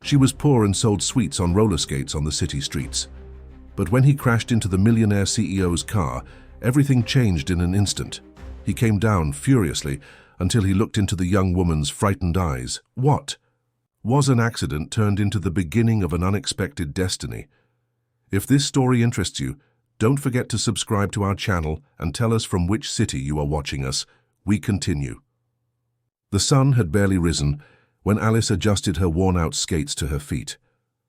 She was poor and sold sweets on roller skates on the city streets. But when he crashed into the Millionaire CEO's car, everything changed in an instant. He came down furiously until he looked into the young woman's frightened eyes. What was an accident turned into the beginning of an unexpected destiny. If this story interests you, don't forget to subscribe to our channel and tell us from which city you are watching us. We continue. The sun had barely risen when Alice adjusted her worn-out skates to her feet.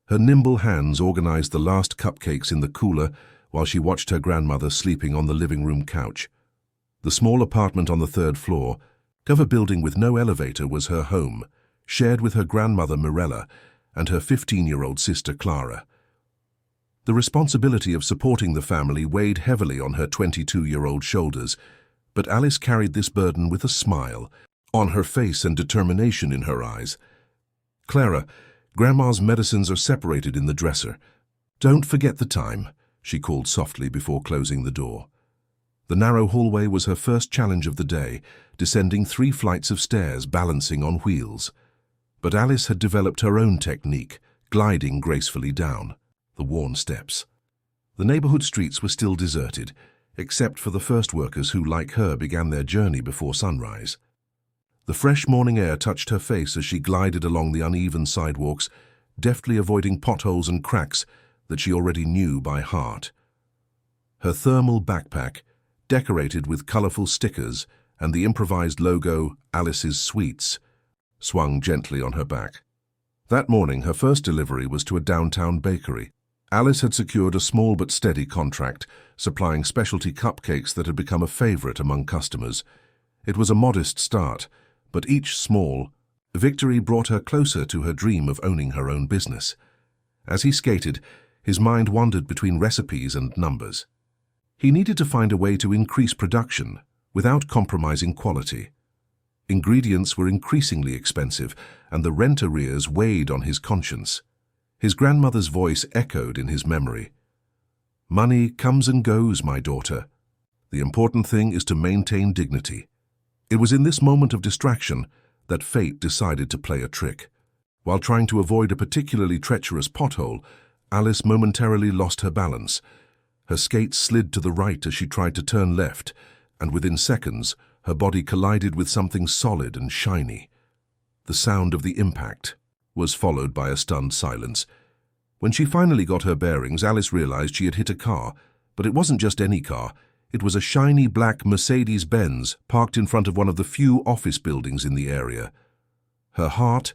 Her nimble hands organized the last cupcakes in the cooler while she watched her grandmother sleeping on the living room couch. The small apartment on the third floor, of a building with no elevator, was her home, shared with her grandmother Mirella and her 15-year-old sister Clara. The responsibility of supporting the family weighed heavily on her 22-year-old shoulders, but Alice carried this burden with a smile on her face and determination in her eyes. "Clara, Grandma's medicines are separated in the dresser. Don't forget the time," she called softly before closing the door. The narrow hallway was her first challenge of the day, descending 3 flights of stairs balancing on wheels. But Alice had developed her own technique, gliding gracefully down the worn steps. The neighborhood streets were still deserted, except for the first workers who, like her, began their journey before sunrise. The fresh morning air touched her face as she glided along the uneven sidewalks, deftly avoiding potholes and cracks that she already knew by heart. Her thermal backpack, decorated with colorful stickers and the improvised logo, Alice's Sweets, swung gently on her back. That morning, her first delivery was to a downtown bakery. Alice had secured a small but steady contract, supplying specialty cupcakes that had become a favorite among customers. It was a modest start, but each small victory brought her closer to her dream of owning her own business. As he skated, his mind wandered between recipes and numbers. He needed to find a way to increase production without compromising quality. Ingredients were increasingly expensive, and the rent arrears weighed on his conscience. His grandmother's voice echoed in his memory. "Money comes and goes, my daughter. The important thing is to maintain dignity." It was in this moment of distraction that fate decided to play a trick. While trying to avoid a particularly treacherous pothole, Alice momentarily lost her balance. Her skates slid to the right as she tried to turn left, and within seconds, her body collided with something solid and shiny. The sound of the impact was followed by a stunned silence. When she finally got her bearings, Alice realized she had hit a car, but it wasn't just any car. It was a shiny black Mercedes-Benz parked in front of one of the few office buildings in the area. Her heart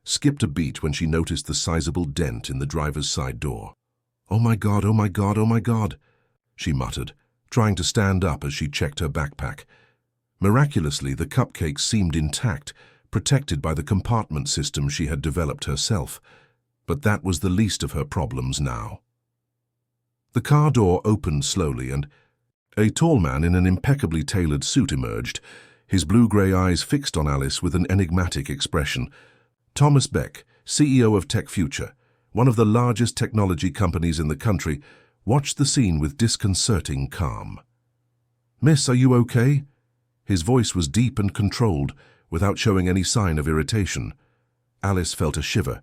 skipped a beat when she noticed the sizable dent in the driver's side door. "Oh my God, oh my God, oh my God," she muttered, trying to stand up as she checked her backpack. Miraculously, the cupcakes seemed intact, protected by the compartment system she had developed herself. But that was the least of her problems now. The car door opened slowly, and a tall man in an impeccably tailored suit emerged, his blue-gray eyes fixed on Alice with an enigmatic expression. Thomas Beck, CEO of Tech Future, one of the largest technology companies in the country, watched the scene with disconcerting calm. "Miss, are you okay?" His voice was deep and controlled, without showing any sign of irritation. Alice felt a shiver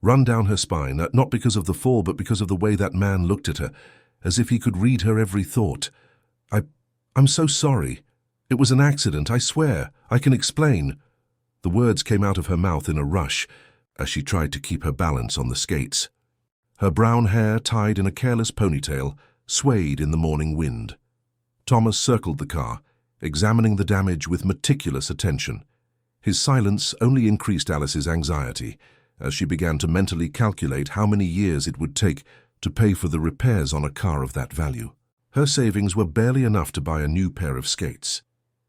run down her spine, not because of the fall, but because of the way that man looked at her, as if he could read her every thought. I'm so sorry. It was an accident, I swear. I can explain." The words came out of her mouth in a rush as she tried to keep her balance on the skates. Her brown hair, tied in a careless ponytail, swayed in the morning wind. Thomas circled the car, examining the damage with meticulous attention. His silence only increased Alice's anxiety as she began to mentally calculate how many years it would take to pay for the repairs on a car of that value. Her savings were barely enough to buy a new pair of skates.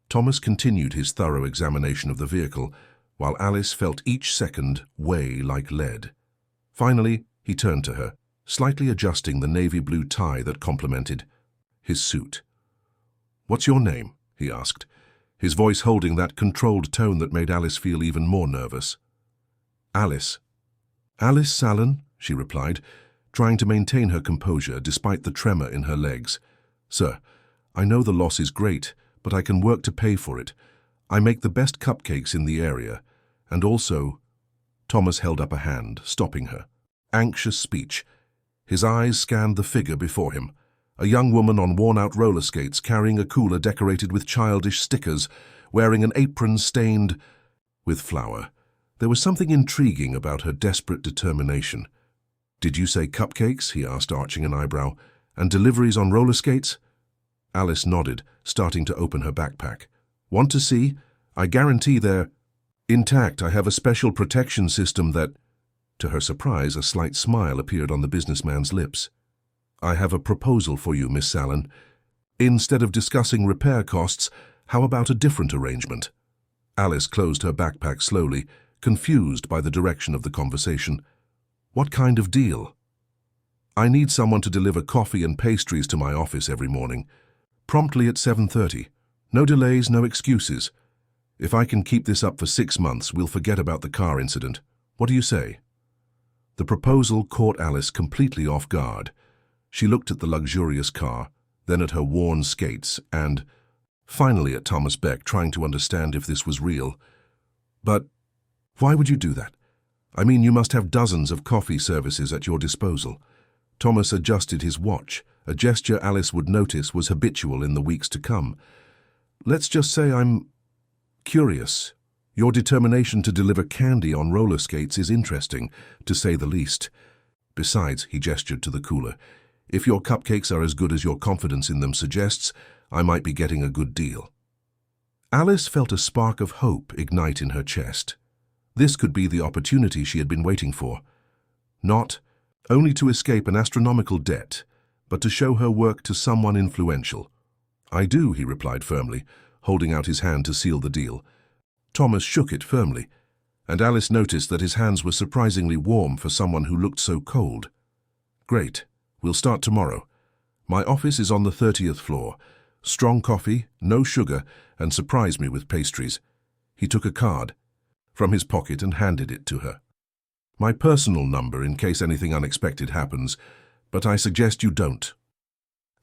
Thomas continued his thorough examination of the vehicle, while Alice felt each second weigh like lead. Finally, he turned to her, slightly adjusting the navy blue tie that complemented his suit. "What's your name?" he asked, his voice holding that controlled tone that made Alice feel even more nervous. "Alice." "Alice Sallon," she replied, trying to maintain her composure despite the tremor in her legs. "Sir, I know the loss is great, but I can work to pay for it. I make the best cupcakes in the area, and also..." Thomas held up a hand, stopping her. Anxious speech. His eyes scanned the figure before him. A young woman on worn-out roller skates carrying a cooler decorated with childish stickers, wearing an apron stained with flour. There was something intriguing about her desperate determination. "Did you say cupcakes?" he asked, arching an eyebrow. "And deliveries on roller skates?" Alice nodded, starting to open her backpack. "Want to see? I guarantee they're intact. I have a special protection system that—" To her surprise, a slight smile appeared on the businessman's lips. "I have a proposal for you, Miss Sallin. Instead of discussing repair costs, how about a different arrangement?" Alice closed her backpack slowly, confused by the direction of the conversation. "What kind of deal?" "I need someone to deliver coffee and pastries to my office every morning, promptly at 7:30. No delays, no excuses. If I can keep this up for 6 months, we'll forget about the car incident. What do you say?" The proposal caught Alice completely off guard. She looked at the luxurious car, then at her worn skates, and finally at Thomas Beck, trying to understand if this was real. "But why would you do that? I mean, you must have dozens of coffee services at your disposal." Thomas adjusted his watch, a gesture Alice would notice was habitual in the weeks to come. "Let's just say I'm curious. Your determination to deliver candy on roller skates is interesting, to say the least. Besides," he gestured to the cooler, "if your cupcakes are as good as your confidence in them suggests, I might be getting a good deal." Alice felt a spark of hope ignite in her chest. This could be the opportunity she had been waiting for. Not only to escape an astronomical debt, but to show her work to someone influential. "I do," he replied firmly, holding out his hand to seal the deal. Thomas shook it firmly, and Alice noticed that his hands were surprisingly warm for someone who looked so cold. "Great. We'll start tomorrow. My office is on the 30th floor. Strong coffee, no sugar, and surprise me with pastries." He took a card from his pocket and handed it to her. "My personal number in case anything unexpected happens, but I suggest you don't."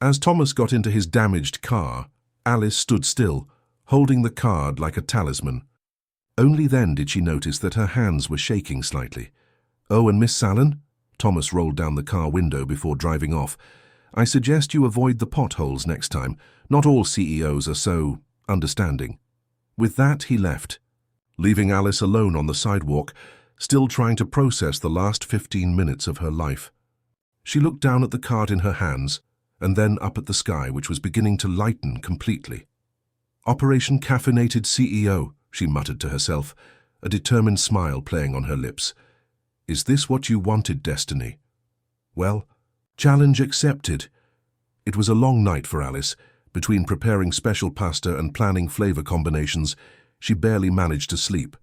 As Thomas got into his damaged car, Alice stood still, holding the card like a talisman. Only then did she notice that her hands were shaking slightly. "Oh, and Miss Sallin?" Thomas rolled down the car window before driving off. "I suggest you avoid the potholes next time. Not all CEOs are so understanding." With that, he left, leaving Alice alone on the sidewalk, still trying to process the last 15 minutes of her life. She looked down at the card in her hands, and then up at the sky, which was beginning to lighten completely. "Operation Caffeinated CEO," she muttered to herself, a determined smile playing on her lips. "Is this what you wanted, Destiny? Well, challenge accepted." It was a long night for Alice. Between preparing special pasta and planning flavor combinations, she barely managed to sleep.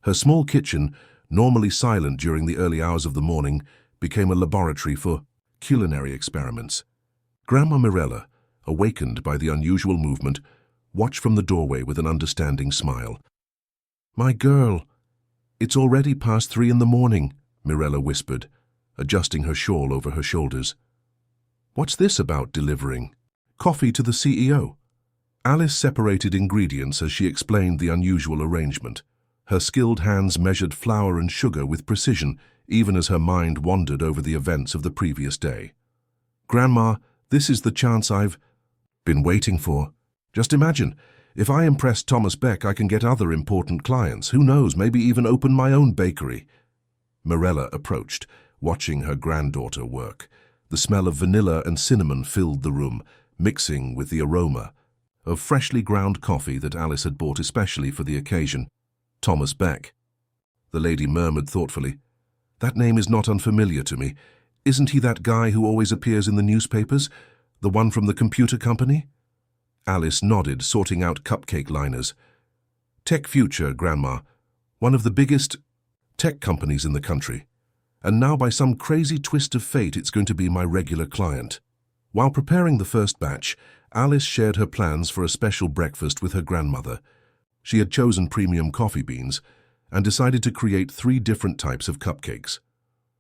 Her small kitchen, normally silent during the early hours of the morning, became a laboratory for culinary experiments. Grandma Mirella, awakened by the unusual movement, watched from the doorway with an understanding smile. "My girl, it's already past 3 in the morning," Mirella whispered, adjusting her shawl over her shoulders. "What's this about delivering coffee to the CEO?" Alice separated ingredients as she explained the unusual arrangement. Her skilled hands measured flour and sugar with precision, even as her mind wandered over the events of the previous day. "Grandma, this is the chance I've been waiting for. Just imagine, if I impress Thomas Beck, I can get other important clients. Who knows, maybe even open my own bakery." Mirella approached, watching her granddaughter work. The smell of vanilla and cinnamon filled the room, mixing with the aroma of freshly ground coffee that Alice had bought especially for the occasion. "Thomas Beck," the lady murmured thoughtfully. "That name is not unfamiliar to me. Isn't he that guy who always appears in the newspapers? The one from the computer company?" Alice nodded, sorting out cupcake liners. "Tech Future, Grandma. One of the biggest tech companies in the country. And now, by some crazy twist of fate, it's going to be my regular client." While preparing the first batch, Alice shared her plans for a special breakfast with her grandmother. She had chosen premium coffee beans and decided to create 3 different types of cupcakes.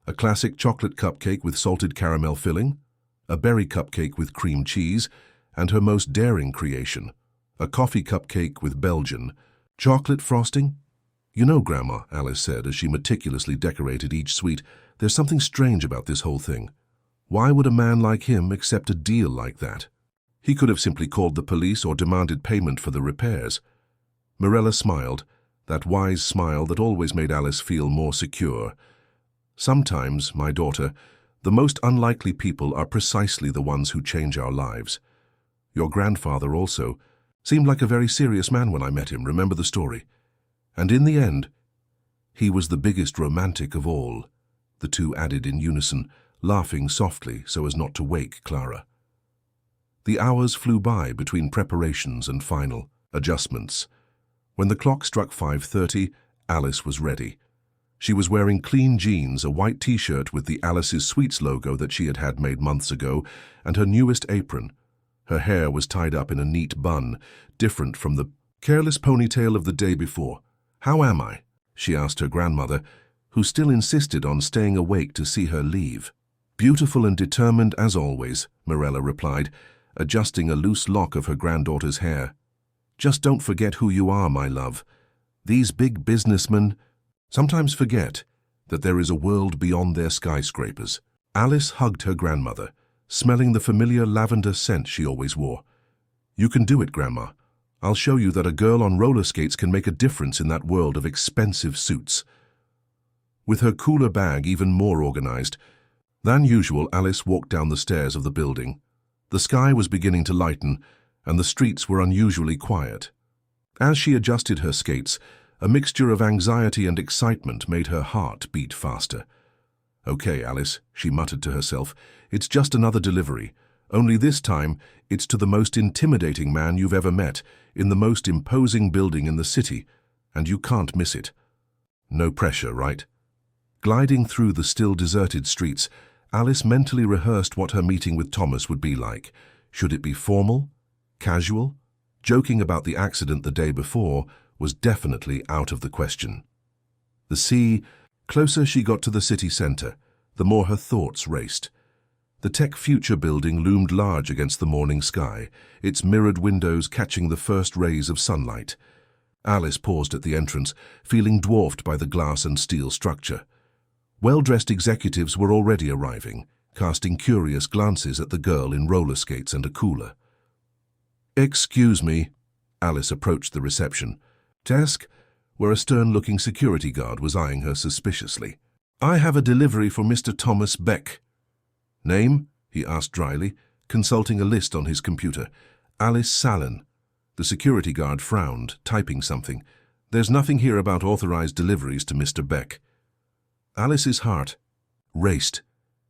A classic chocolate cupcake with salted caramel filling, a berry cupcake with cream cheese, and her most daring creation, a coffee cupcake with Belgian chocolate frosting. You know, Grandma, Alice said as she meticulously decorated each suite, there's something strange about this whole thing. Why would a man like him accept a deal like that? He could have simply called the police or demanded payment for the repairs. Mirella smiled, that wise smile that always made Alice feel more secure. Sometimes, my daughter, the most unlikely people are precisely the ones who change our lives. Your grandfather also seemed like a very serious man when I met him, remember the story? And in the end, he was the biggest romantic of all, the two added in unison, laughing softly so as not to wake Clara. The hours flew by between preparations and final adjustments. When the clock struck 5:30, Alice was ready. She was wearing clean jeans, a white t-shirt with the Alice's Sweets logo that she had had made months ago, and her newest apron. Her hair was tied up in a neat bun, different from the careless ponytail of the day before. "How am I?" she asked her grandmother, who still insisted on staying awake to see her leave. "Beautiful and determined as always," Mirella replied, adjusting a loose lock of her granddaughter's hair. "Just don't forget who you are, my love. These big businessmen sometimes forget that there is a world beyond their skyscrapers." Alice hugged her grandmother, smelling the familiar lavender scent she always wore. "You can do it, Grandma. I'll show you that a girl on roller skates can make a difference in that world of expensive suits." With her cooler bag even more organized than usual, Alice walked down the stairs of the building. The sky was beginning to lighten, and the streets were unusually quiet. As she adjusted her skates, a mixture of anxiety and excitement made her heart beat faster. "Okay, Alice," she muttered to herself, "it's just another delivery. Only this time, it's to the most intimidating man you've ever met, in the most imposing building in the city, and you can't miss it. No pressure, right?" Gliding through the still deserted streets, Alice mentally rehearsed what her meeting with Thomas would be like. Should it be formal? Casual? Joking about the accident the day before was definitely out of the question. The closer she got to the city centre, the more her thoughts raced. The Tech Future building loomed large against the morning sky, its mirrored windows catching the first rays of sunlight. Alice paused at the entrance, feeling dwarfed by the glass and steel structure. Well-dressed executives were already arriving, casting curious glances at the girl in roller skates and a cooler. "Excuse me," Alice approached the reception desk, where a stern-looking security guard was eyeing her suspiciously. "I have a delivery for Mr. Thomas Beck." "Name?" he asked dryly, consulting a list on his computer. "Alice Sallin." The security guard frowned, typing something. "There's nothing here about authorized deliveries to Mr. Beck." Alice's heart raced.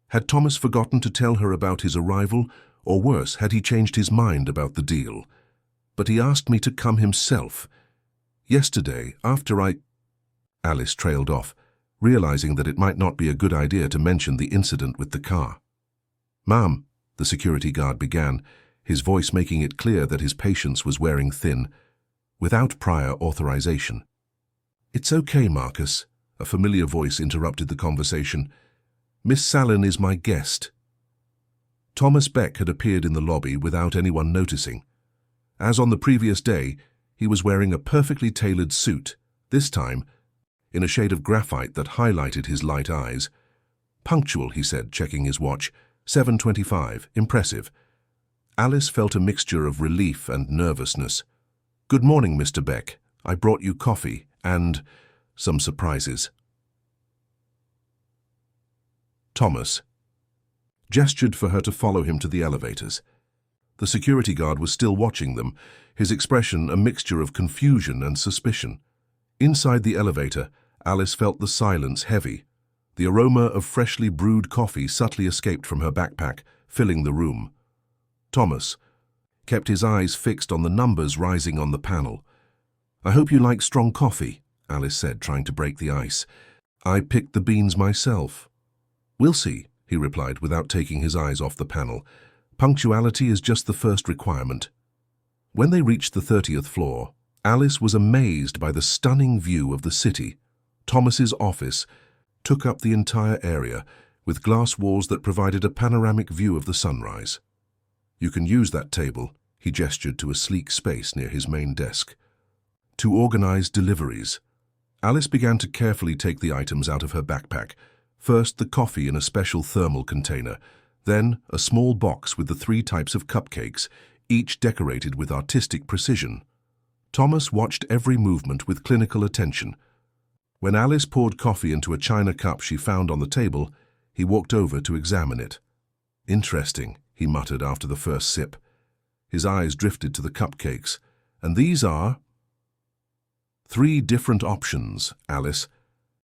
Had Thomas forgotten to tell her about his arrival, or worse, had he changed his mind about the deal? "But he asked me to come himself. Yesterday, after Alice trailed off, realizing that it might not be a good idea to mention the incident with the car. "Ma'am," the security guard began, his voice making it clear that his patience was wearing thin, "without prior authorization." "It's okay, Marcus," a familiar voice interrupted the conversation. "Miss Sallin is my guest." Thomas Beck had appeared in the lobby without anyone noticing. As on the previous day, he was wearing a perfectly tailored suit, this time in a shade of graphite that highlighted his light eyes. "Punctual," he said, checking his watch. 7:25. Impressive. Alice felt a mixture of relief and nervousness. "Good morning, Mr. Beck. I brought you coffee and some surprises." Thomas gestured for her to follow him to the elevators. The security guard was still watching them, his expression a mixture of confusion and suspicion. Inside the elevator, Alice felt the silence heavy. The aroma of freshly brewed coffee subtly escaped from her backpack, filling the room. Thomas kept his eyes fixed on the numbers rising on the panel. "I hope you like strong coffee," Alice said, trying to break the ice. "I picked the beans myself." "We'll see," he replied without taking his eyes off the panel. "Punctuality is just the first requirement." When they reached the 30th floor, Alice was amazed by the stunning view of the city. Thomas's office took up the entire area, with glass walls that provided a panoramic view of the sunrise. "You can use that table," he gestured to a sleek space near his main desk, "to organize deliveries." Alice began to carefully take the items out of her backpack. First, the coffee in a special thermal container, then a small box with the 3 types of cupcakes, each decorated with artistic precision. Thomas watched every movement with clinical attention. When Alice poured coffee into a china cup she found on the table, he walked over to examine it. "Interesting," he muttered after the first sip. His eyes drifted to the cupcakes. "And these are—" "3 different options," Alice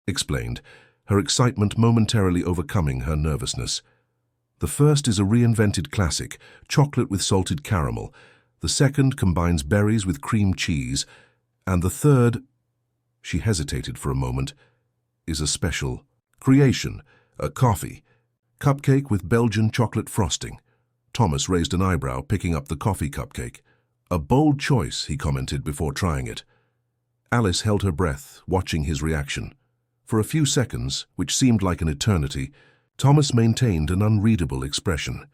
explained, her excitement momentarily overcoming her nervousness. "The first is a reinvented classic, chocolate with salted caramel. The second combines berries with cream cheese. And the third—" she hesitated for a moment— "is a special creation, a coffee cupcake with Belgian chocolate frosting." Thomas raised an eyebrow, picking up the coffee cupcake. "A bold choice," he commented before trying it. Alice held her breath, watching his reaction. For a few seconds, which seemed like an eternity, Thomas maintained an unreadable expression.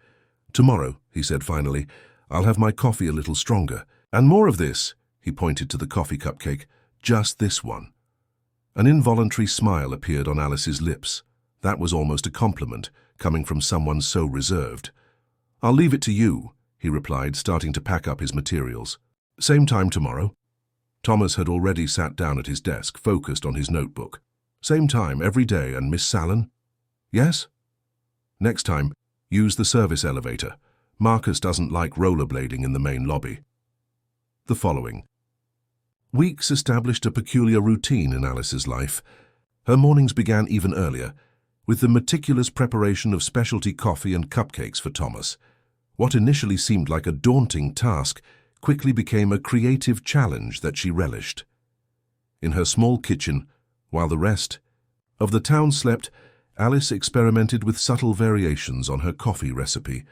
"Tomorrow," he said finally, "I'll have my coffee a little stronger. And more of this," he pointed to the coffee cupcake, "just this one." An involuntary smile appeared on Alice's lips. That was almost a compliment, coming from someone so reserved. "I'll leave it to you," he replied, starting to pack up his materials. "Same time tomorrow." Thomas had already sat down at his desk, focused on his notebook. "Same time every day, and Miss Sallon?" "Yes." "Next time, use the service elevator. Marcus doesn't like rollerblading in the main lobby." The following weeks established a peculiar routine in Alice's life. Her mornings began even earlier, with the meticulous preparation of specialty coffee and cupcakes for Thomas. What initially seemed like a daunting task quickly became a creative challenge that she relished. In her small kitchen, while the rest of the town slept, Alice experimented with subtle variations on her coffee recipe.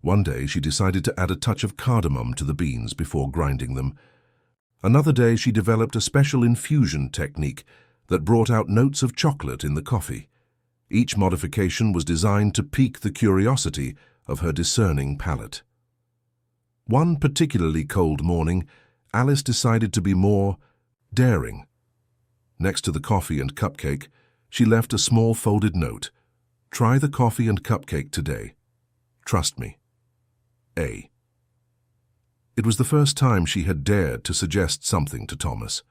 One day she decided to add a touch of cardamom to the beans before grinding them. Another day she developed a special infusion technique that brought out notes of chocolate in the coffee. Each modification was designed to pique the curiosity of her discerning palate. One particularly cold morning, Alice decided to be more daring. Next to the coffee and cupcake, she left a small folded note. "Try the coffee and cupcake today. Trust me. A." It was the first time she had dared to suggest something to Thomas.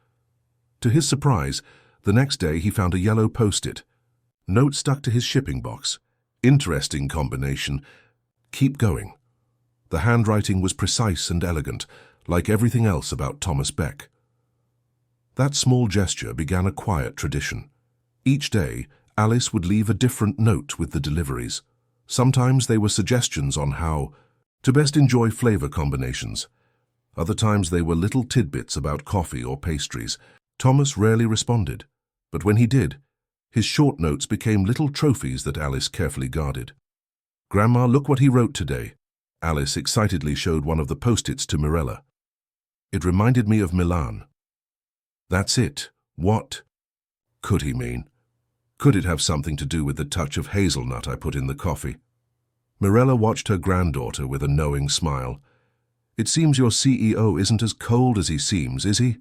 To his surprise, the next day he found a yellow post-it. Note stuck to his shipping box. "Interesting combination. Keep going." The handwriting was precise and elegant, like everything else about Thomas Beck. That small gesture began a quiet tradition. Each day, Alice would leave a different note with the deliveries. Sometimes they were suggestions on how to best enjoy flavor combinations. Other times they were little tidbits about coffee or pastries. Thomas rarely responded, but when he did, his short notes became little trophies that Alice carefully guarded. "Grandma, look what he wrote today." Alice excitedly showed one of the post-its to Mirella. "It reminded me of Milan." "That's it. What could he mean? Could it have something to do with the touch of hazelnut I put in the coffee?" Mirella watched her granddaughter with a knowing smile. "It seems your CEO isn't as cold as he seems, is he?"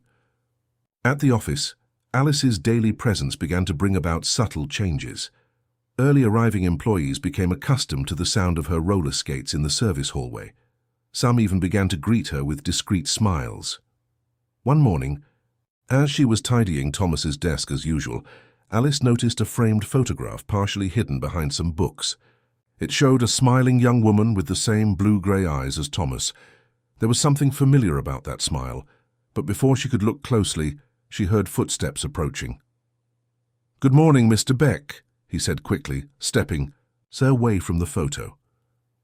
At the office, Alice's daily presence began to bring about subtle changes. Early arriving employees became accustomed to the sound of her roller skates in the service hallway. Some even began to greet her with discreet smiles. One morning, as she was tidying Thomas's desk as usual, Alice noticed a framed photograph partially hidden behind some books. It showed a smiling young woman with the same blue-gray eyes as Thomas. There was something familiar about that smile, but before she could look closely, she heard footsteps approaching. "Good morning, Mr. Beck," he said quickly, stepping away from the photo.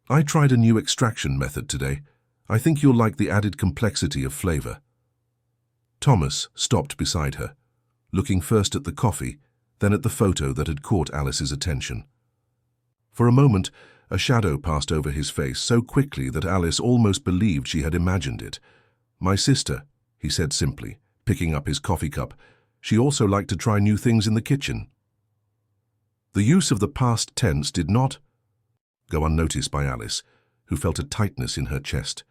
"I tried a new extraction method today. I think you'll like the added complexity of flavor." Thomas stopped beside her, looking first at the coffee, then at the photo that had caught Alice's attention. For a moment, a shadow passed over his face so quickly that Alice almost believed she had imagined it. "My sister," he said simply, picking up his coffee cup. "She also liked to try new things in the kitchen." The use of the past tense did not go unnoticed by Alice, who felt a tightness in her chest.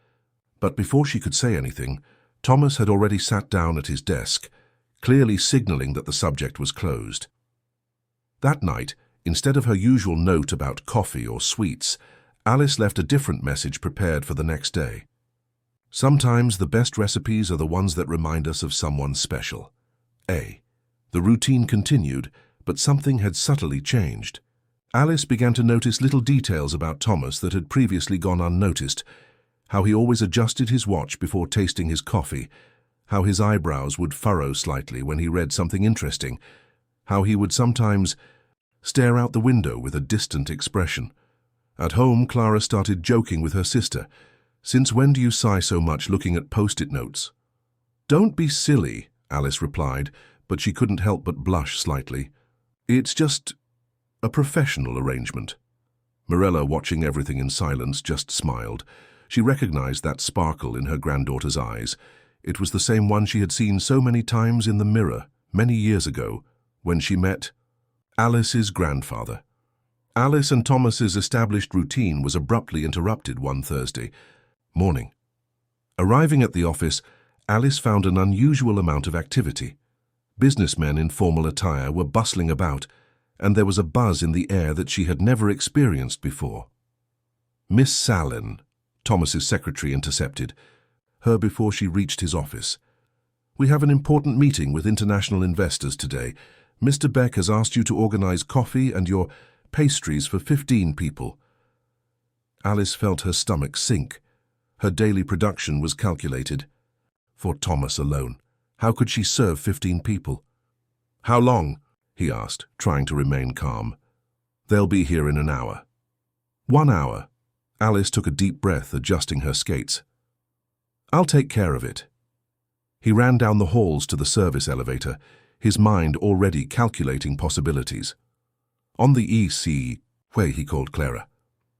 But before she could say anything, Thomas had already sat down at his desk, clearly signaling that the subject was closed. That night, instead of her usual note about coffee or sweets, Alice left a different message prepared for the next day. Sometimes the best recipes are the ones that remind us of someone special. A. The routine continued, but something had subtly changed. Alice began to notice little details about Thomas that had previously gone unnoticed. How he always adjusted his watch before tasting his coffee, how his eyebrows would furrow slightly when he read something interesting, how he would sometimes stare out the window with a distant expression. At home, Clara started joking with her sister. "Since when do you sigh so much looking at post-it notes?" "Don't be silly," Alice replied, but she couldn't help but blush slightly. "It's just a professional arrangement." Mirella, watching everything in silence, just smiled. She recognized that sparkle in her granddaughter's eyes. It was the same one she had seen so many times in the mirror many years ago when she met Alice's grandfather. Alice and Thomas's established routine was abruptly interrupted one Thursday morning. Arriving at the office, Alice found an unusual amount of activity. Businessmen in formal attire were bustling about, and there was a buzz in the air that she had never experienced before. "Miss Sallin," Thomas's secretary intercepted her before she reached his office. "We have an important meeting with international investors today. Mr. Beck has asked you to organize coffee and your pastries for 15 people. Alice felt her stomach sink. Her daily production was calculated. For Thomas alone, how could she serve 15 people? "How long?" he asked, trying to remain calm. "They'll be here in an hour." 1 hour. Alice took a deep breath, adjusting her skates. "I'll take care of it." He ran down the halls to the service elevator, his mind already calculating possibilities. On the EC way, he called Clara.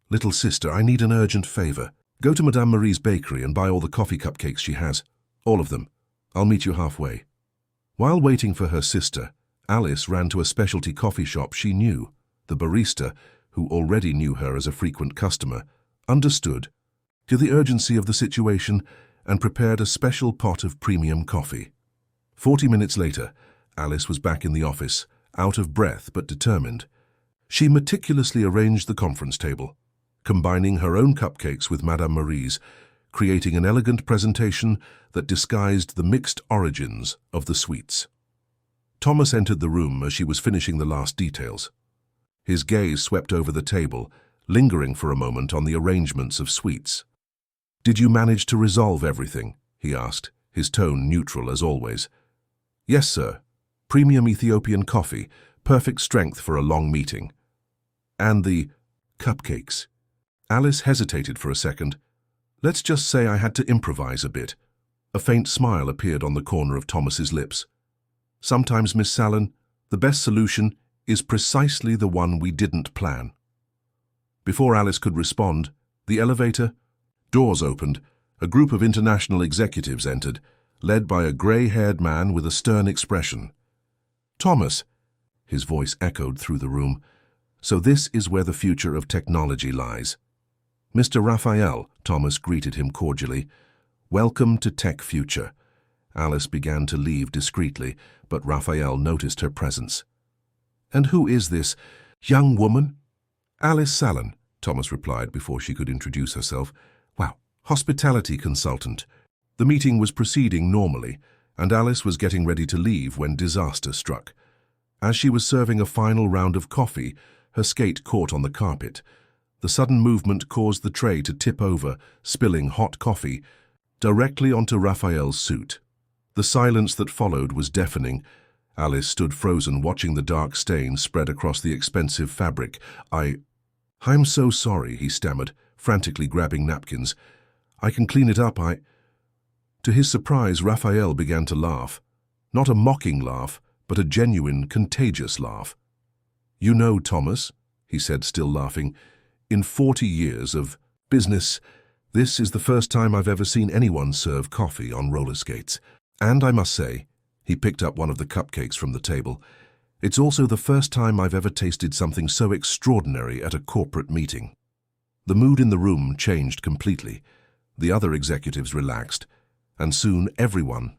"Little sister, I need an urgent favor. Go to Madame Marie's bakery and buy all the coffee cupcakes she has. All of them. I'll meet you halfway." While waiting for her sister, Alice ran to a specialty coffee shop she knew. The barista, who already knew her as a frequent customer, understood the urgency of the situation and prepared a special pot of premium coffee. 40 minutes later, Alice was back in the office, out of breath but determined. She meticulously arranged the conference table, combining her own cupcakes with Madame Marie's, creating an elegant presentation that disguised the mixed origins of the sweets. Thomas entered the room as she was finishing the last details. His gaze swept over the table, lingering for a moment on the arrangements of sweets. "Did you manage to resolve everything?" he asked, his tone neutral as always. "Yes, sir. Premium Ethiopian coffee, perfect strength for a long meeting." "And the cupcakes?" Alice hesitated for a second. "Let's just say I had to improvise a bit." A faint smile appeared on the corner of Thomas's lips. "Sometimes, Miss Sallin, the best solution is precisely the one we didn't plan." Before Alice could respond, the elevator doors opened. A group of international executives entered, led by a grey-haired man with a stern expression. "Thomas," his voice echoed through the room, "so this is where the future of technology lies." "Mr. Raphael," Thomas greeted him cordially. "Welcome to Tech Future." Alice began to leave discreetly, but Raphael noticed her presence. "And who is this young woman?" "Alice Sallin," Thomas replied before she could introduce herself. "Wow, hospitality consultant." The meeting was proceeding normally, and Alice was getting ready to leave when disaster struck. As she was serving a final round of coffee, her skate caught on the carpet. The sudden movement caused the tray to tip over, spilling hot coffee directly onto Raphael's suit. The silence that followed was deafening. Alice stood frozen, watching the dark stain spread across the expensive fabric. I'm so sorry," he stammered, frantically grabbing napkins. "I can clean it up, To his surprise, Raphael began to laugh. Not a mocking laugh, but a genuine, contagious laugh. "You know, Thomas," he said, still laughing, "in 40 years of business, this is the first time I've ever seen anyone serve coffee on roller skates. And I must say," he picked up one of the cupcakes from the table, "it's also the first time I've ever tasted something so extraordinary at a corporate meeting." The mood in the room changed completely. The other executives relaxed, and soon everyone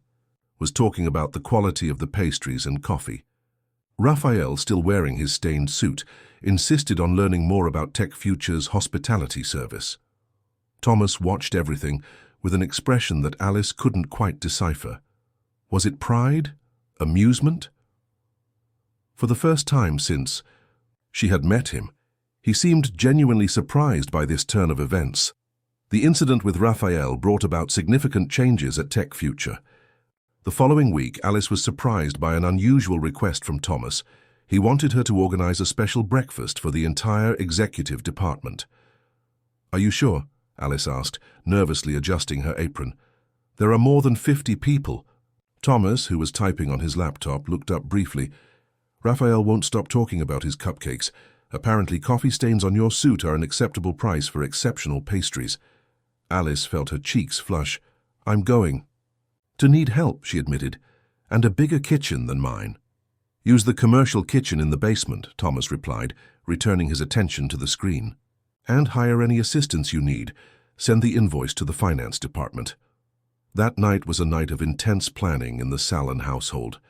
was talking about the quality of the pastries and coffee. Raphael, still wearing his stained suit, insisted on learning more about Tech Future's hospitality service. Thomas watched everything with an expression that Alice couldn't quite decipher. Was it pride? Amusement? For the first time since she had met him, he seemed genuinely surprised by this turn of events. The incident with Raphael brought about significant changes at Tech Future. The following week, Alice was surprised by an unusual request from Thomas. He wanted her to organize a special breakfast for the entire executive department. "Are you sure?" Alice asked, nervously adjusting her apron. "There are more than 50 people." Thomas, who was typing on his laptop, looked up briefly. "Raphael won't stop talking about his cupcakes. Apparently, coffee stains on your suit are an acceptable price for exceptional pastries." Alice felt her cheeks flush. "I'm going to need help," she admitted, "and a bigger kitchen than mine." "Use the commercial kitchen in the basement," Thomas replied, returning his attention to the screen. "And hire any assistance you need. Send the invoice to the finance department." That night was a night of intense planning in the Salon household.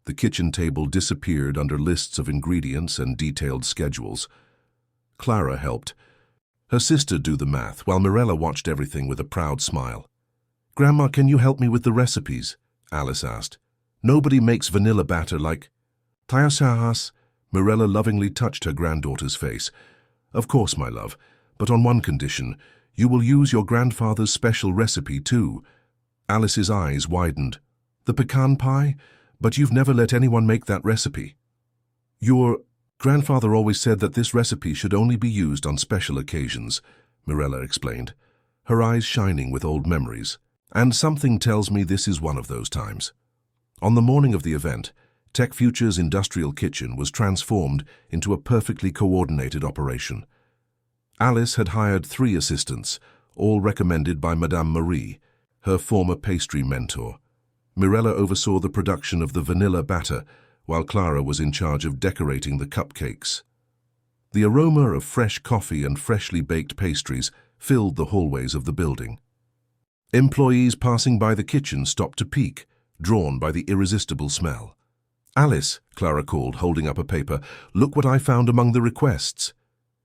The kitchen table disappeared under lists of ingredients and detailed schedules. Clara helped. Her sister do the math, while Mirella watched everything with a proud smile. "Grandma, can you help me with the recipes?" Alice asked. "Nobody makes vanilla batter like..." "Tayasahas," Mirella lovingly touched her granddaughter's face. "Of course, my love, but on one condition. You will use your grandfather's special recipe too." Alice's eyes widened. "The pecan pie? But you've never let anyone make that recipe." "Your grandfather always said that this recipe should only be used on special occasions," Mirella explained, her eyes shining with old memories. "And something tells me this is one of those times." On the morning of the event, Tech Future's industrial kitchen was transformed into a perfectly coordinated operation. Alice had hired 3 assistants, all recommended by Madame Marie, her former pastry mentor. Mirella oversaw the production of the vanilla batter, while Clara was in charge of decorating the cupcakes. The aroma of fresh coffee and freshly baked pastries filled the hallways of the building. Employees passing by the kitchen stopped to peek, drawn by the irresistible smell. "Alice," Clara called, holding up a paper, "look what I found among the requests."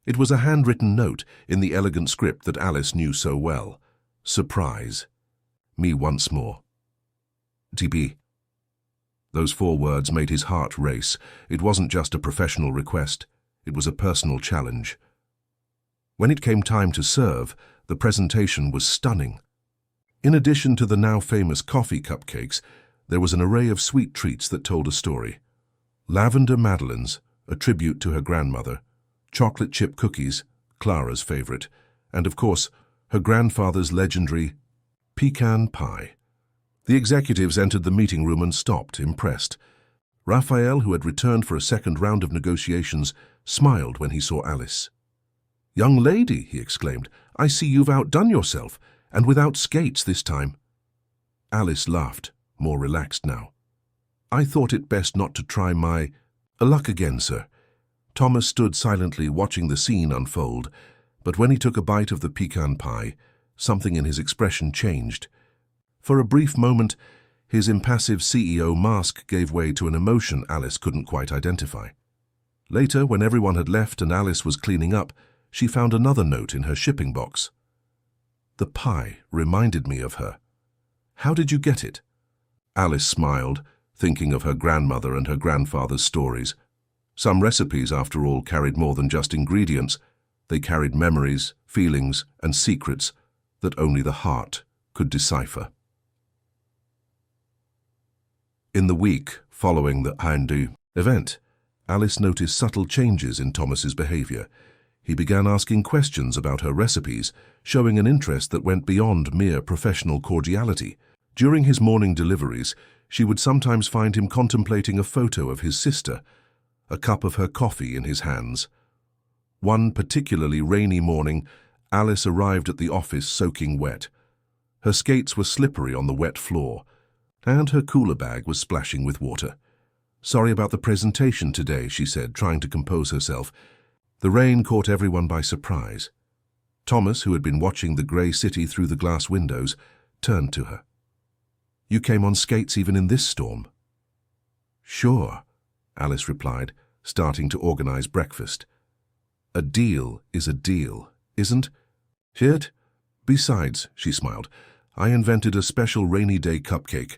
It was a handwritten note in the elegant script that Alice knew so well. "Surprise. Me once more. TB." Those 4 words made his heart race. It wasn't just a professional request. It was a personal challenge. When it came time to serve, the presentation was stunning. In addition to the now famous coffee cupcakes, there was an array of sweet treats that told a story. Lavender madeleines, a tribute to her grandmother, chocolate chip cookies, Clara's favorite, and of course, her grandfather's legendary pecan pie. The executives entered the meeting room and stopped, impressed. Raphael, who had returned for a second round of negotiations, smiled when he saw Alice. "Young lady," he exclaimed, "I see you've outdone yourself, and without skates this time." Alice laughed, more relaxed now. "I thought it best not to try my luck again, sir." Thomas stood silently watching the scene unfold, but when he took a bite of the pecan pie, something in his expression changed. For a brief moment, his impassive CEO mask gave way to an emotion Alice couldn't quite identify. Later, when everyone had left and Alice was cleaning up, she found another note in her shipping box. "The pie reminded me of her. How did you get it?" Alice smiled, thinking of her grandmother and her grandfather's stories. Some recipes, after all, carried more than just ingredients. They carried memories, feelings, and secrets that only the heart could decipher. In the week following the Hindu event, Alice noticed subtle changes in Thomas's behavior. He began asking questions about her recipes, showing an interest that went beyond mere professional cordiality. During his morning deliveries, she would sometimes find him contemplating a photo of his sister, a cup of her coffee in his hands. One particularly rainy morning, Alice arrived at the office soaking wet. Her skates were slippery on the wet floor, and her cooler bag was splashing with water. "Sorry about the presentation today," she said, trying to compose herself. The rain caught everyone by surprise. Thomas, who had been watching the grey city through the glass windows, turned to her. You came on skates even in this storm?" "Sure," Alice replied, starting to organize breakfast. "A deal is a deal, isn't it? Besides," she smiled, "I invented a special rainy day cupcake."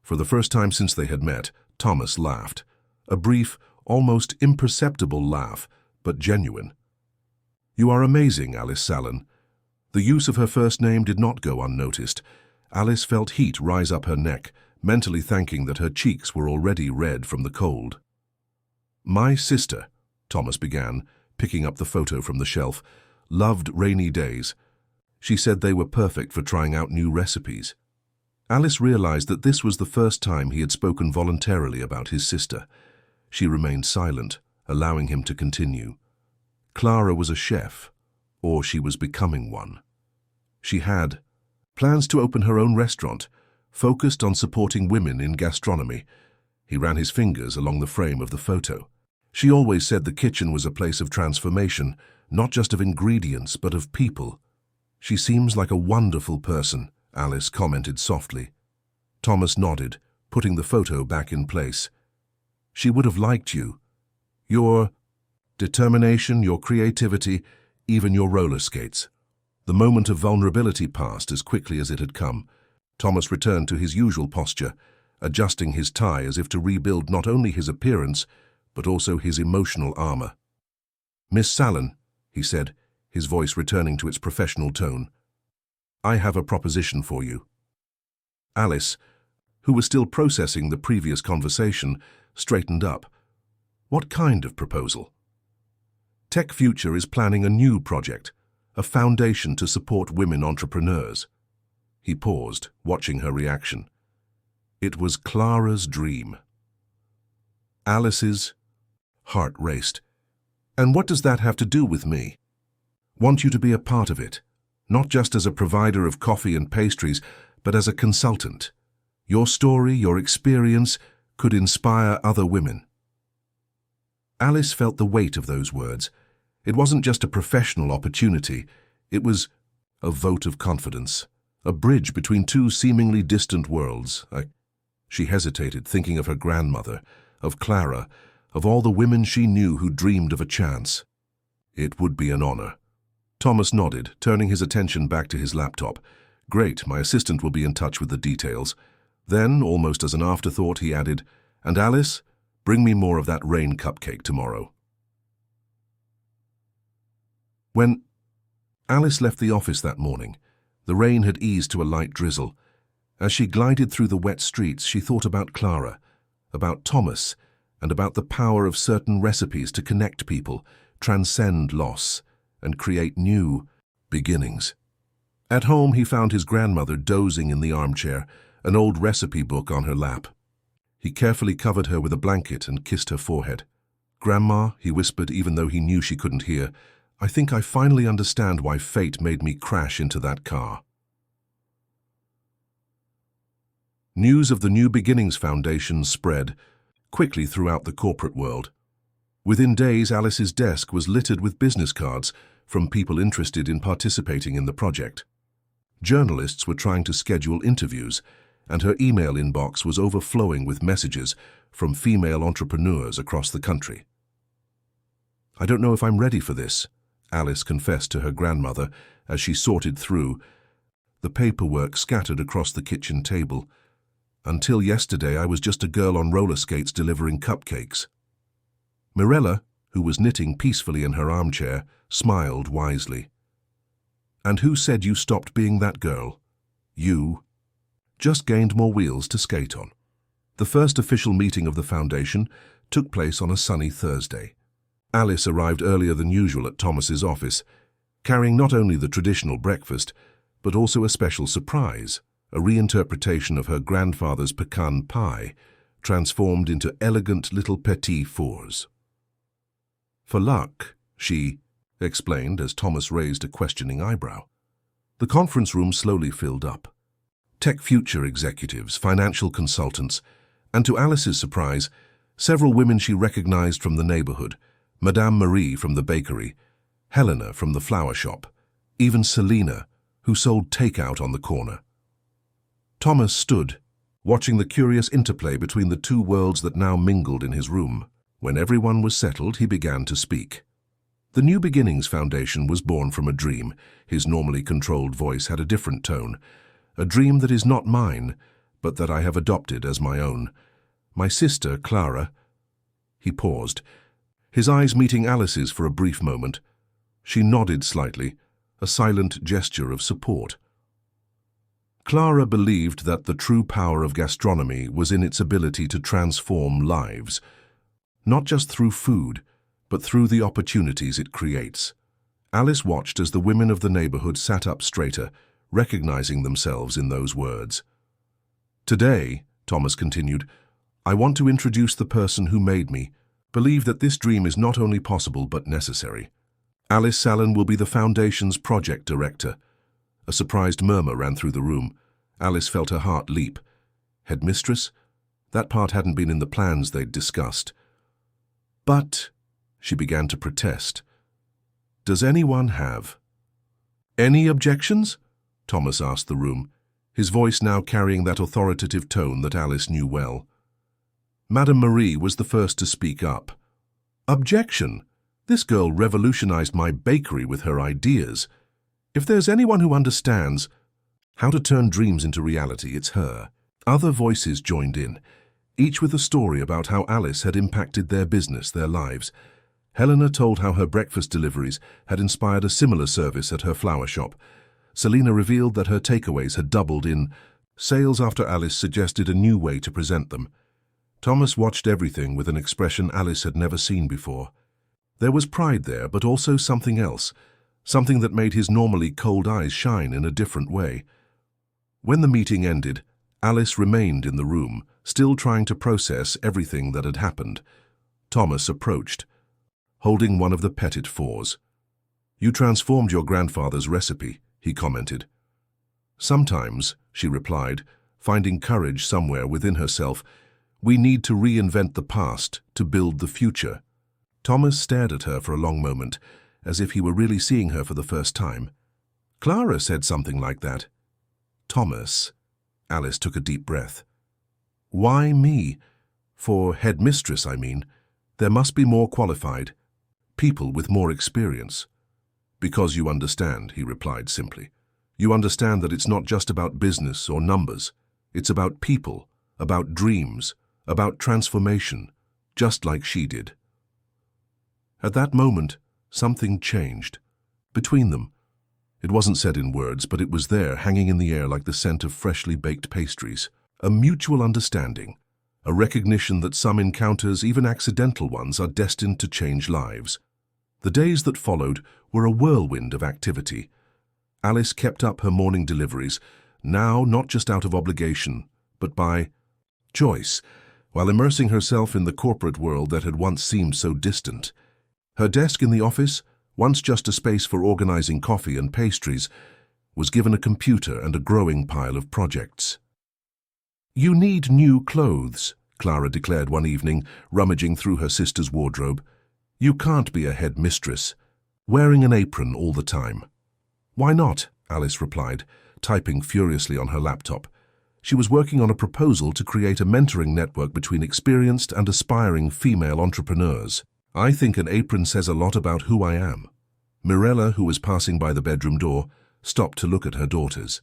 For the first time since they had met, Thomas laughed. A brief, almost imperceptible laugh, but genuine. "You are amazing, Alice Sallin." The use of her first name did not go unnoticed. Alice felt heat rise up her neck, mentally thanking that her cheeks were already red from the cold. "My sister," Thomas began, picking up the photo from the shelf, "loved rainy days. She said they were perfect for trying out new recipes." Alice realized that this was the first time he had spoken voluntarily about his sister. She remained silent, allowing him to continue. Clara was a chef, or she was becoming one. She had plans to open her own restaurant, focused on supporting women in gastronomy. He ran his fingers along the frame of the photo. She always said the kitchen was a place of transformation, not just of ingredients, but of people. "She seems like a wonderful person," Alice commented softly. Thomas nodded, putting the photo back in place. "She would have liked you. Your determination, your creativity, even your roller skates." The moment of vulnerability passed as quickly as it had come. Thomas returned to his usual posture, adjusting his tie as if to rebuild not only his appearance, but also his emotional armor. "Miss Sallin," he said, his voice returning to its professional tone, "I have a proposition for you." Alice, who was still processing the previous conversation, straightened up. "What kind of proposal?" "Tech Future is planning a new project, a foundation to support women entrepreneurs." He paused, watching her reaction. It was Clara's dream. Alice's heart raced. "And what does that have to do with me?" "Want you to be a part of it, not just as a provider of coffee and pastries, but as a consultant. Your story, your experience, could inspire other women." Alice felt the weight of those words. It wasn't just a professional opportunity, it was a vote of confidence, a bridge between two seemingly distant worlds. She hesitated, thinking of her grandmother, of Clara, of all the women she knew who dreamed of a chance. It would be an honor. Thomas nodded, turning his attention back to his laptop. "Great, my assistant will be in touch with the details." Then, almost as an afterthought, he added, "And Alice, bring me more of that rain cupcake tomorrow." When Alice left the office that morning, the rain had eased to a light drizzle. As she glided through the wet streets, she thought about Clara, about Thomas, and about the power of certain recipes to connect people, transcend loss, and create new beginnings. At home, he found his grandmother dozing in the armchair, an old recipe book on her lap. He carefully covered her with a blanket and kissed her forehead. "Grandma," he whispered, even though he knew she couldn't hear, "I think I finally understand why fate made me crash into that car." News of the New Beginnings Foundation spread quickly throughout the corporate world. Within days, Alice's desk was littered with business cards from people interested in participating in the project. Journalists were trying to schedule interviews, and her email inbox was overflowing with messages from female entrepreneurs across the country. "I don't know if I'm ready for this," Alice confessed to her grandmother as she sorted through the paperwork scattered across the kitchen table. "Until yesterday, I was just a girl on roller skates delivering cupcakes." Mirella, who was knitting peacefully in her armchair, smiled wisely. "And who said you stopped being that girl? You just gained more wheels to skate on." The first official meeting of the foundation took place on a sunny Thursday. Alice arrived earlier than usual at Thomas's office, carrying not only the traditional breakfast, but also a special surprise, a reinterpretation of her grandfather's pecan pie, transformed into elegant little petit fours. "For luck," she explained as Thomas raised a questioning eyebrow. The conference room slowly filled up. Tech Future executives, financial consultants, and to Alice's surprise, several women she recognized from the neighborhood, Madame Marie from the bakery, Helena from the flower shop, even Selena, who sold takeout on the corner. Thomas stood, watching the curious interplay between the two worlds that now mingled in his room. When everyone was settled, he began to speak. The New Beginnings Foundation was born from a dream. His normally controlled voice had a different tone. A dream that is not mine, but that I have adopted as my own. My sister, Clara. He paused, his eyes meeting Alice's for a brief moment. She nodded slightly, a silent gesture of support. Clara believed that the true power of gastronomy was in its ability to transform lives, not just through food, but through the opportunities it creates. Alice watched as the women of the neighborhood sat up straighter, recognizing themselves in those words. Today, Thomas continued, I want to introduce the person who made me, believe that this dream is not only possible but necessary. Alice Sallin will be the Foundation's project director. A surprised murmur ran through the room. Alice felt her heart leap. Headmistress? That part hadn't been in the plans they'd discussed. But, she began to protest. Does anyone have any objections? Thomas asked the room, his voice now carrying that authoritative tone that Alice knew well. Madame Marie was the first to speak up. Objection! This girl revolutionized my bakery with her ideas. If there's anyone who understands how to turn dreams into reality, it's her. Other voices joined in, each with a story about how Alice had impacted their business, their lives. Helena told how her breakfast deliveries had inspired a similar service at her flower shop. Selina revealed that her takeaways had doubled in sales after Alice suggested a new way to present them. Thomas watched everything with an expression Alice had never seen before. There was pride there, but also something else, something that made his normally cold eyes shine in a different way. When the meeting ended, Alice remained in the room, still trying to process everything that had happened. Thomas approached, holding one of the petit fours. You transformed your grandfather's recipe, he commented. Sometimes, she replied, finding courage somewhere within herself, we need to reinvent the past to build the future. Thomas stared at her for a long moment, as if he were really seeing her for the first time. Clara said something like that. Thomas. Alice took a deep breath. Why me? For headmistress, I mean. There must be more qualified. People with more experience. Because you understand, he replied simply. You understand that it's not just about business or numbers. It's about people, about dreams, about transformation, just like she did. At that moment, something changed. Between them. It wasn't said in words, but it was there, hanging in the air like the scent of freshly baked pastries. A mutual understanding, a recognition that some encounters, even accidental ones, are destined to change lives. The days that followed were a whirlwind of activity. Alice kept up her morning deliveries, now not just out of obligation, but by choice, while immersing herself in the corporate world that had once seemed so distant. Her desk in the office, once just a space for organizing coffee and pastries, was given a computer and a growing pile of projects. You need new clothes, Clara declared one evening, rummaging through her sister's wardrobe. You can't be a headmistress, wearing an apron all the time. Why not? Alice replied, typing furiously on her laptop. She was working on a proposal to create a mentoring network between experienced and aspiring female entrepreneurs. I think an apron says a lot about who I am. Mirella, who was passing by the bedroom door, stopped to look at her daughters.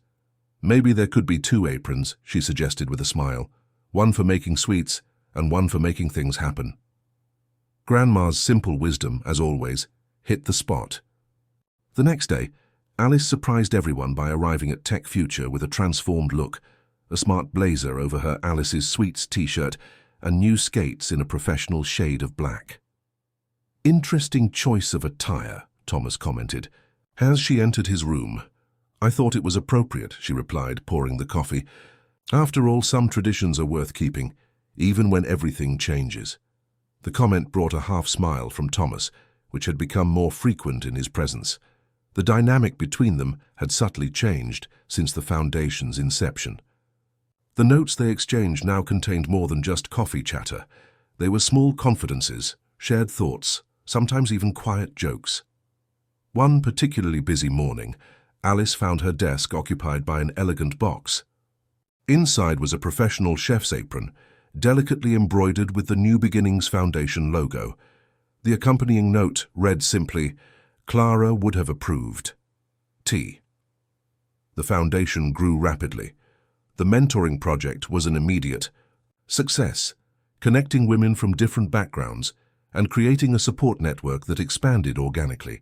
Maybe there could be 2 aprons, she suggested with a smile. One for making sweets and one for making things happen. Grandma's simple wisdom, as always, hit the spot. The next day, Alice surprised everyone by arriving at Tech Future with a transformed look, a smart blazer over her Alice's Sweets t-shirt, and new skates in a professional shade of black. Interesting choice of attire, Thomas commented. As she entered his room, I thought it was appropriate, she replied, pouring the coffee. After all, some traditions are worth keeping, even when everything changes. The comment brought a half-smile from Thomas, which had become more frequent in his presence. The dynamic between them had subtly changed since the Foundation's inception. The notes they exchanged now contained more than just coffee chatter. They were small confidences, shared thoughts, sometimes even quiet jokes. One particularly busy morning, Alice found her desk occupied by an elegant box. Inside was a professional chef's apron, delicately embroidered with the New Beginnings Foundation logo. The accompanying note read simply, "Clara would have approved. T." The foundation grew rapidly. The mentoring project was an immediate success, connecting women from different backgrounds and creating a support network that expanded organically.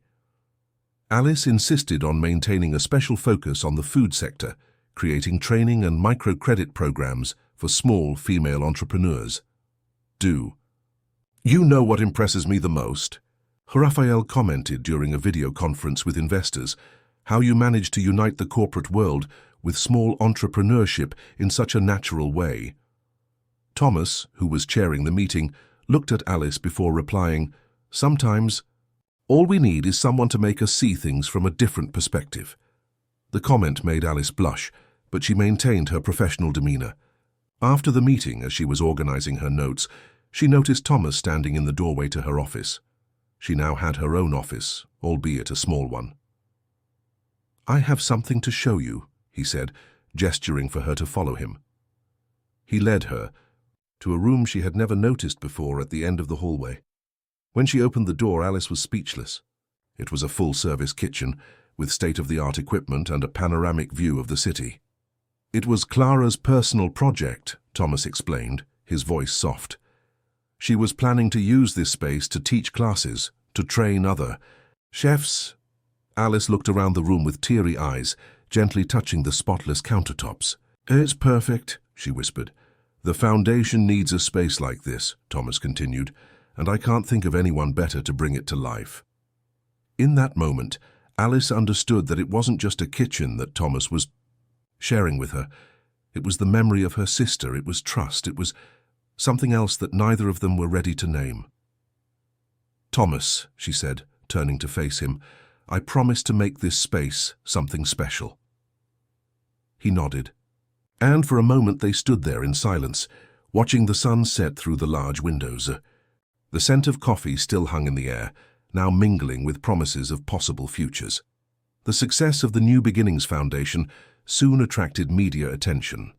Alice insisted on maintaining a special focus on the food sector, creating training and microcredit programs for small female entrepreneurs. You know what impresses me the most? Raphael commented during a video conference with investors, how you managed to unite the corporate world with small entrepreneurship in such a natural way. Thomas, who was chairing the meeting, looked at Alice before replying, "Sometimes, all we need is someone to make us see things from a different perspective." The comment made Alice blush, but she maintained her professional demeanor. After the meeting, as she was organizing her notes, she noticed Thomas standing in the doorway to her office. She now had her own office, albeit a small one. "I have something to show you," he said, gesturing for her to follow him. He led her to a room she had never noticed before at the end of the hallway. When she opened the door, Alice was speechless. It was a full-service kitchen, with state-of-the-art equipment and a panoramic view of the city. It was Clara's personal project, Thomas explained, his voice soft. She was planning to use this space to teach classes, to train other chefs. Alice looked around the room with teary eyes, gently touching the spotless countertops. "It's perfect," she whispered. "The foundation needs a space like this," Thomas continued, "and I can't think of anyone better to bring it to life." In that moment, Alice understood that it wasn't just a kitchen that Thomas was sharing with her. It was the memory of her sister, it was trust, it was something else that neither of them were ready to name. "Thomas," she said, turning to face him, "I promise to make this space something special." He nodded, and for a moment they stood there in silence, watching the sun set through the large windows. The scent of coffee still hung in the air, now mingling with promises of possible futures. The success of the New Beginnings Foundation soon attracted media attention.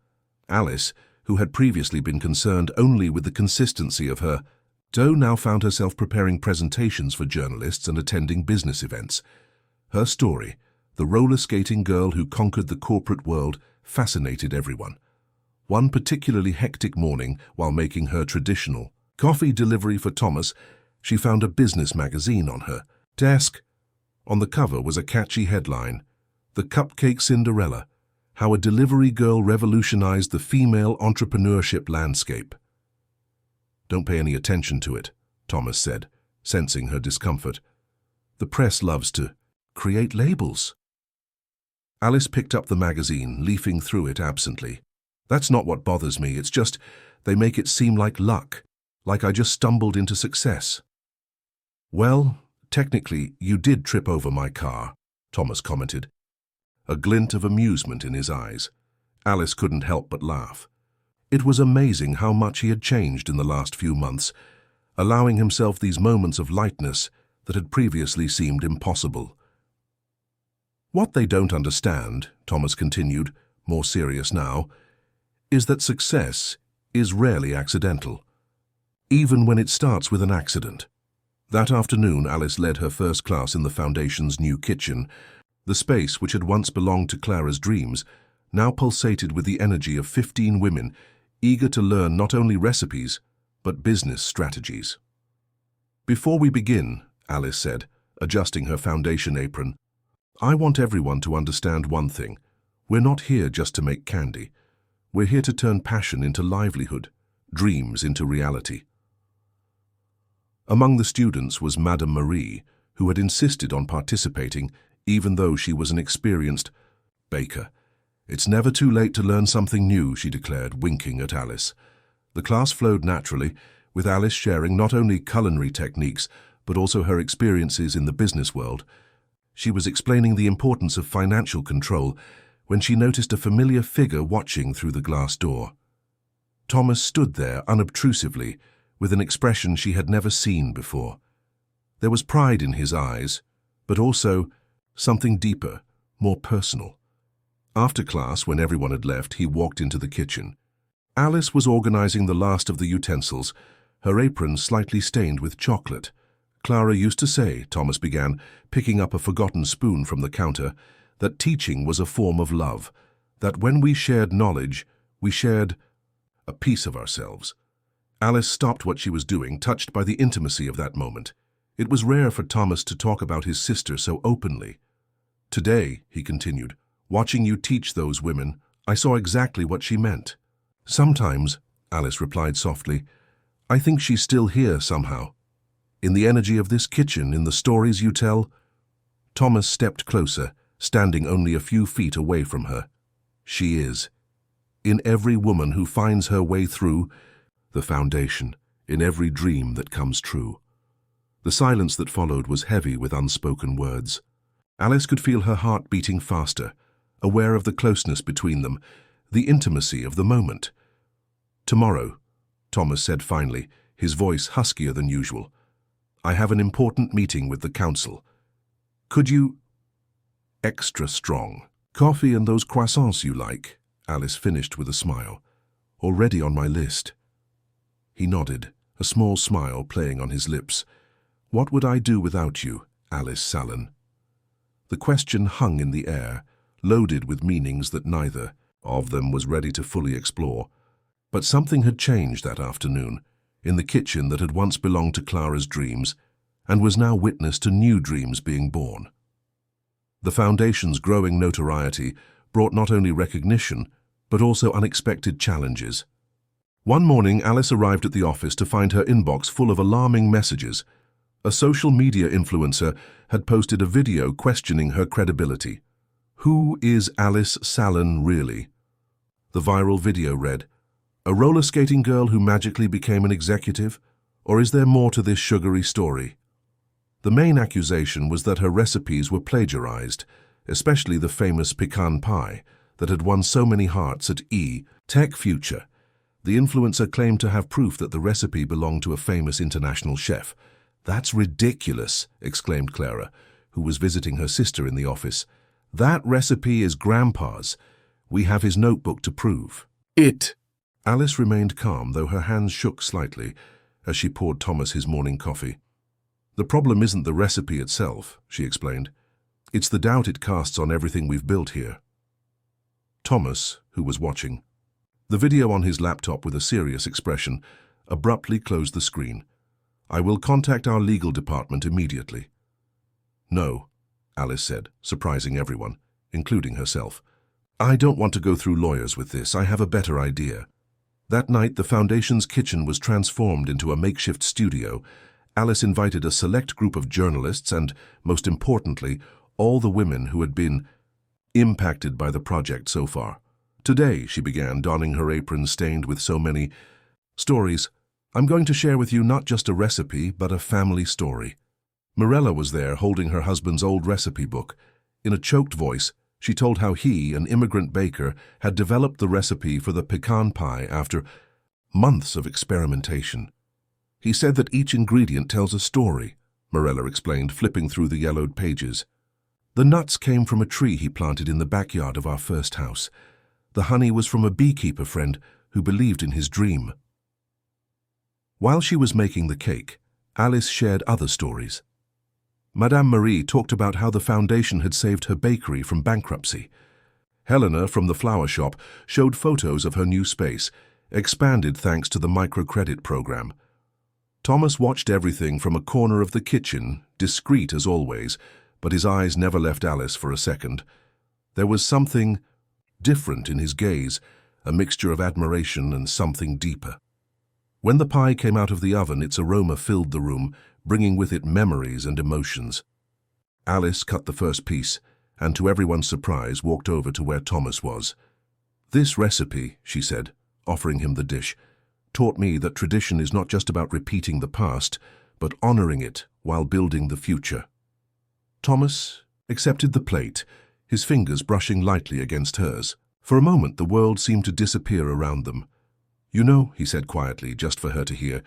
Alice, who had previously been concerned only with the consistency of her dough, now found herself preparing presentations for journalists and attending business events. Her story, the roller skating girl who conquered the corporate world, fascinated everyone. One particularly hectic morning, while making her traditional coffee delivery for Thomas, she found a business magazine on her desk. On the cover was a catchy headline, "The Cupcake Cinderella, How a Delivery Girl Revolutionized the Female Entrepreneurship Landscape." "Don't pay any attention to it," Thomas said, sensing her discomfort. "The press loves to create labels." Alice picked up the magazine, leafing through it absently. "That's not what bothers me, it's just they make it seem like luck, like I just stumbled into success." "Well, technically, you did trip over my car," Thomas commented, a glint of amusement in his eyes. Alice couldn't help but laugh. It was amazing how much he had changed in the last few months, allowing himself these moments of lightness that had previously seemed impossible. "What they don't understand," Thomas continued, more serious now, "is that success is rarely accidental, even when it starts with an accident." That afternoon, Alice led her first class in the Foundation's new kitchen. The space, which had once belonged to Clara's dreams, now pulsated with the energy of 15 women, eager to learn not only recipes, but business strategies. "Before we begin," Alice said, adjusting her foundation apron, "I want everyone to understand one thing. We're not here just to make candy. We're here to turn passion into livelihood, dreams into reality." Among the students was Madame Marie, who had insisted on participating, even though she was an experienced baker. "It's never too late to learn something new," she declared, winking at Alice. The class flowed naturally, with Alice sharing not only culinary techniques, but also her experiences in the business world. She was explaining the importance of financial control when she noticed a familiar figure watching through the glass door. Thomas stood there unobtrusively, with an expression she had never seen before. There was pride in his eyes, but also something deeper, more personal. After class, when everyone had left, he walked into the kitchen. Alice was organizing the last of the utensils, her apron slightly stained with chocolate. Clara used to say, Thomas began, picking up a forgotten spoon from the counter, that teaching was a form of love, that when we shared knowledge, we shared a piece of ourselves. Alice stopped what she was doing, touched by the intimacy of that moment. It was rare for Thomas to talk about his sister so openly. Today, he continued, watching you teach those women, I saw exactly what she meant. Sometimes, Alice replied softly, I think she's still here somehow. In the energy of this kitchen, in the stories you tell. Thomas stepped closer, standing only a few feet away from her. She is. In every woman who finds her way through, the foundation, in every dream that comes true. The silence that followed was heavy with unspoken words. Alice could feel her heart beating faster, aware of the closeness between them, the intimacy of the moment. Tomorrow, Thomas said finally, his voice huskier than usual, I have an important meeting with the council. Could you... Extra strong. Coffee and those croissants you like, Alice finished with a smile. Already on my list. He nodded, a small smile playing on his lips. What would I do without you, Alice Sallin? The question hung in the air, loaded with meanings that neither of them was ready to fully explore. But something had changed that afternoon, in the kitchen that had once belonged to Clara's dreams, and was now witness to new dreams being born. The Foundation's growing notoriety brought not only recognition, but also unexpected challenges. One morning, Alice arrived at the office to find her inbox full of alarming messages. A social media influencer had posted a video questioning her credibility. Who is Alice Sallin really? The viral video read, a roller skating girl who magically became an executive? Or is there more to this sugary story? The main accusation was that her recipes were plagiarized, especially the famous pecan pie that had won so many hearts at Tech Future. The influencer claimed to have proof that the recipe belonged to a famous international chef. That's ridiculous, exclaimed Clara, who was visiting her sister in the office. That recipe is Grandpa's. We have his notebook to prove it. Alice remained calm, though her hands shook slightly as she poured Thomas his morning coffee. The problem isn't the recipe itself, she explained. It's the doubt it casts on everything we've built here. Thomas, who was watching, the video on his laptop with a serious expression, abruptly closed the screen. I will contact our legal department immediately. No, Alice said, surprising everyone, including herself. I don't want to go through lawyers with this. I have a better idea. That night, the Foundation's kitchen was transformed into a makeshift studio. Alice invited a select group of journalists and, most importantly, all the women who had been impacted by the project so far. Today, she began, donning her apron stained with so many stories. I'm going to share with you not just a recipe, but a family story. Mirella was there, holding her husband's old recipe book. In a choked voice, she told how he, an immigrant baker, had developed the recipe for the pecan pie after months of experimentation. He said that each ingredient tells a story, Mirella explained, flipping through the yellowed pages. The nuts came from a tree he planted in the backyard of our first house. The honey was from a beekeeper friend who believed in his dream. While she was making the cake, Alice shared other stories. Madame Marie talked about how the Foundation had saved her bakery from bankruptcy. Helena from the flower shop showed photos of her new space, expanded thanks to the microcredit program. Thomas watched everything from a corner of the kitchen, discreet as always, but his eyes never left Alice for a second. There was something different in his gaze, a mixture of admiration and something deeper. When the pie came out of the oven, its aroma filled the room, bringing with it memories and emotions. Alice cut the first piece, and to everyone's surprise walked over to where Thomas was. This recipe, she said, offering him the dish, taught me that tradition is not just about repeating the past, but honoring it while building the future. Thomas accepted the plate, his fingers brushing lightly against hers. For a moment, the world seemed to disappear around them. You know, he said quietly, just for her to hear,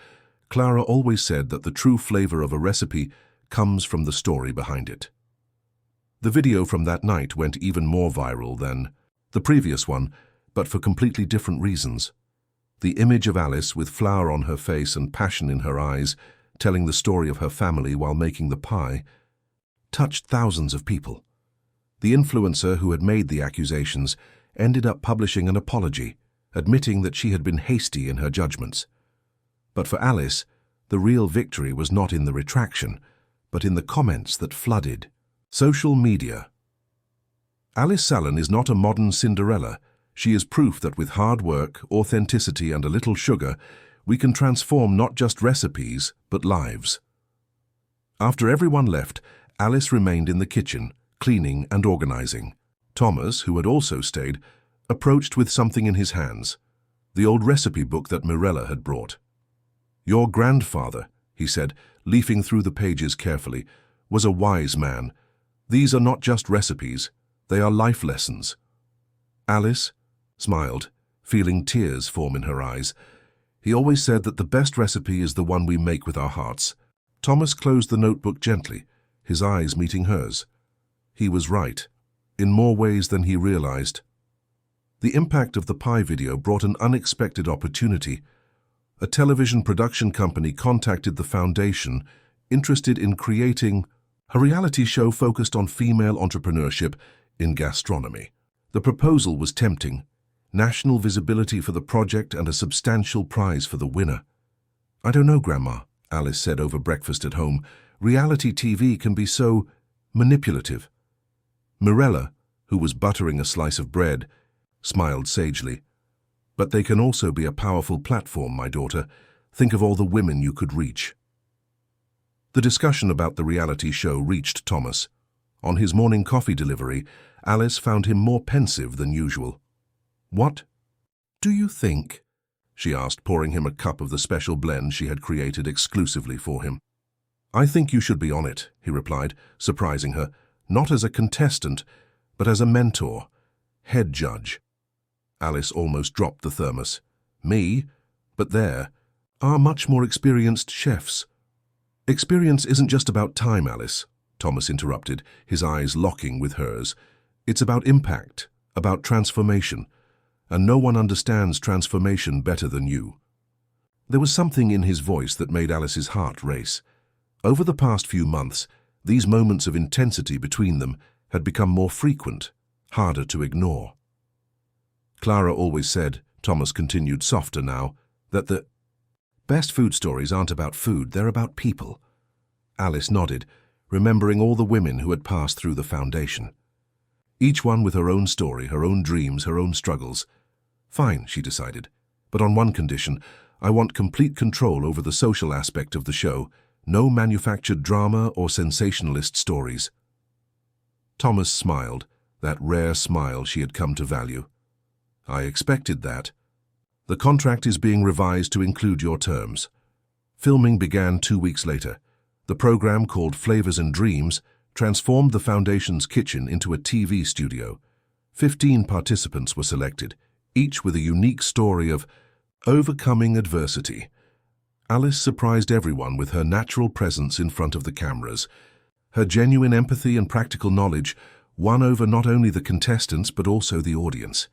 Clara always said that the true flavor of a recipe comes from the story behind it. The video from that night went even more viral than The previous one, but for completely different reasons. The image of Alice with flour on her face and passion in her eyes, telling the story of her family while making the pie, touched thousands of people. The influencer who had made the accusations ended up publishing an apology, admitting that she had been hasty in her judgments. But for Alice, the real victory was not in the retraction, but in the comments that flooded. Social media. Alice Sallin is not a modern Cinderella. She is proof that with hard work, authenticity, and a little sugar, we can transform not just recipes, but lives. After everyone left, Alice remained in the kitchen, cleaning and organizing. Thomas, who had also stayed, approached with something in his hands, the old recipe book that Mirella had brought. "Your grandfather," he said, leafing through the pages carefully, "was a wise man. These are not just recipes, they are life lessons." Alice smiled, feeling tears form in her eyes. "He always said that the best recipe is the one we make with our hearts." Thomas closed the notebook gently, his eyes meeting hers. He was right, in more ways than he realized. The impact of the pie video brought an unexpected opportunity. A television production company contacted the foundation, interested in creating a reality show focused on female entrepreneurship in gastronomy. The proposal was tempting: national visibility for the project and a substantial prize for the winner. "I don't know, Grandma," Alice said over breakfast at home. "Reality TV can be so manipulative." Mirella, who was buttering a slice of bread, smiled sagely. "But they can also be a powerful platform, my daughter. Think of all the women you could reach." The discussion about the reality show reached Thomas. On his morning coffee delivery, Alice found him more pensive than usual. "What do you think?" she asked, pouring him a cup of the special blend she had created exclusively for him. "I think you should be on it," he replied, surprising her, not as a contestant, but as a mentor, head judge. Alice almost dropped the thermos. "Me? But there are much more experienced chefs." "Experience isn't just about time, Alice," Thomas interrupted, his eyes locking with hers. "It's about impact, about transformation, and no one understands transformation better than you." There was something in his voice that made Alice's heart race. Over the past few months, these moments of intensity between them had become more frequent, harder to ignore. "Clara always said," Thomas continued softer now, "that the best food stories aren't about food, they're about people." Alice nodded, remembering all the women who had passed through the foundation. Each one with her own story, her own dreams, her own struggles. "Fine," she decided, "but on one condition: I want complete control over the social aspect of the show, no manufactured drama or sensationalist stories." Thomas smiled, that rare smile she had come to value. "I expected that. The contract is being revised to include your terms." Filming began 2 weeks later. The program, called Flavors and Dreams, transformed the Foundation's kitchen into a TV studio. 15 participants were selected, each with a unique story of overcoming adversity. Alice surprised everyone with her natural presence in front of the cameras. Her genuine empathy and practical knowledge won over not only the contestants but also the audience.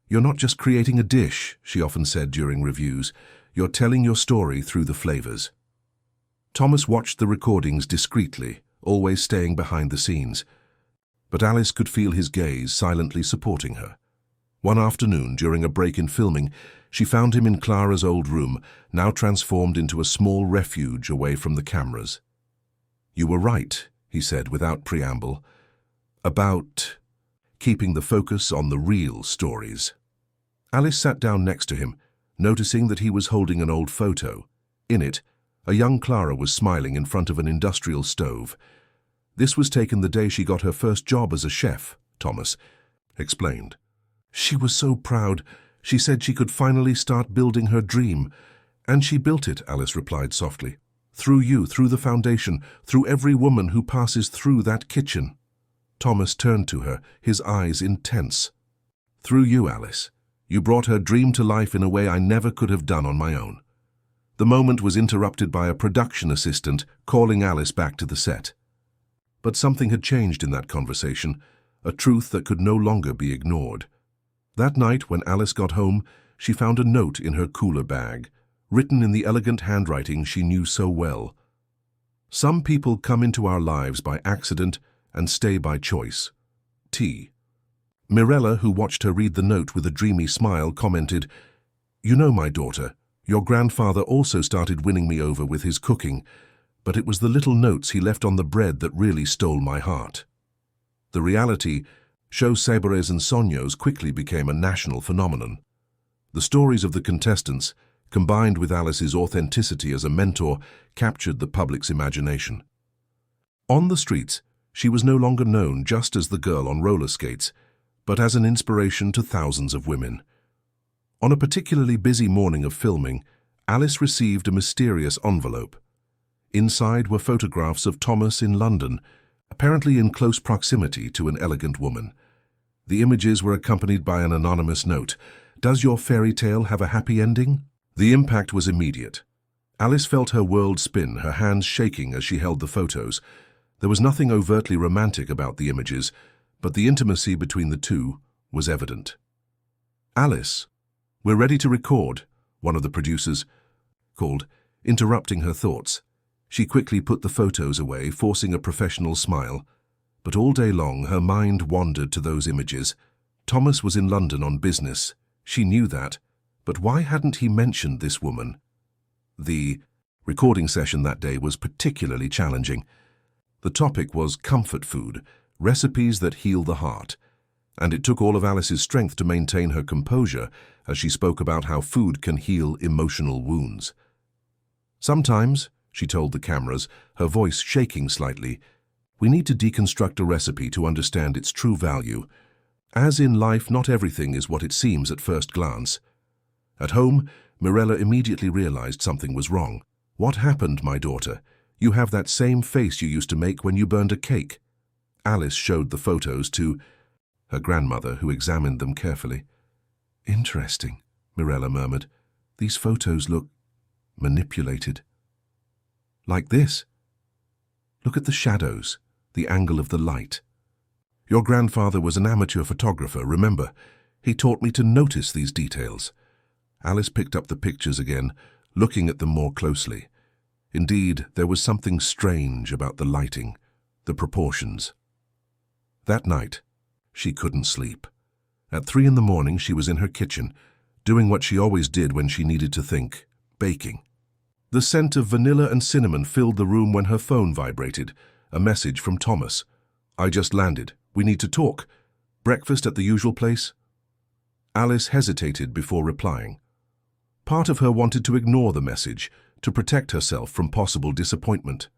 "You're not just creating a dish," she often said during reviews. "You're telling your story through the flavors." Thomas watched the recordings discreetly, always staying behind the scenes. But Alice could feel his gaze silently supporting her. One afternoon, during a break in filming, she found him in Clara's old room, now transformed into a small refuge away from the cameras. "You were right," he said without preamble, "about keeping the focus on the real stories." Alice sat down next to him, noticing that he was holding an old photo. In it, a young Clara was smiling in front of an industrial stove. "This was taken the day she got her first job as a chef," Thomas explained. "She was so proud. She said she could finally start building her dream." "And she built it," Alice replied softly. "Through you, through the foundation, through every woman who passes through that kitchen." Thomas turned to her, his eyes intense. "Through you, Alice. You brought her dream to life in a way I never could have done on my own." The moment was interrupted by a production assistant calling Alice back to the set. But something had changed in that conversation, a truth that could no longer be ignored. That night, when Alice got home, she found a note in her cooler bag, written in the elegant handwriting she knew so well. Some people come into our lives by accident and stay by choice. T. Mirella, who watched her read the note with a dreamy smile, commented, "You know, my daughter, your grandfather also started winning me over with his cooking, but it was the little notes he left on the bread that really stole my heart." The reality, show Sabores and Sonhos quickly became a national phenomenon. The stories of the contestants, combined with Alice's authenticity as a mentor, captured the public's imagination. On the streets, she was no longer known just as the girl on roller skates, but as an inspiration to thousands of women. On a particularly busy morning of filming, Alice received a mysterious envelope. Inside were photographs of Thomas in London, apparently in close proximity to an elegant woman. The images were accompanied by an anonymous note. "Does your fairy tale have a happy ending?" The impact was immediate. Alice felt her world spin, her hands shaking as she held the photos. There was nothing overtly romantic about the images, but the intimacy between the two was evident. "Alice, we're ready to record," one of the producers called, interrupting her thoughts. She quickly put the photos away, forcing a professional smile. But all day long, her mind wandered to those images. Thomas was in London on business. She knew that. But why hadn't he mentioned this woman? The recording session that day was particularly challenging. The topic was comfort food, recipes that heal the heart. And it took all of Alice's strength to maintain her composure as she spoke about how food can heal emotional wounds. "Sometimes," she told the cameras, her voice shaking slightly, "we need to deconstruct a recipe to understand its true value. As in life, not everything is what it seems at first glance." At home, Mirella immediately realized something was wrong. "What happened, my daughter? You have that same face you used to make when you burned a cake." Alice showed the photos to her grandmother, who examined them carefully. "Interesting," Mirella murmured. "These photos look manipulated. Like this. Look at the shadows, the angle of the light. Your grandfather was an amateur photographer, remember? He taught me to notice these details." Alice picked up the pictures again, looking at them more closely. Indeed, there was something strange about the lighting, the proportions. That night, she couldn't sleep. At 3 in the morning, she was in her kitchen, doing what she always did when she needed to think, baking. The scent of vanilla and cinnamon filled the room when her phone vibrated, a message from Thomas. "I just landed. We need to talk. Breakfast at the usual place?" Alice hesitated before replying. Part of her wanted to ignore the message, to protect herself from possible disappointment.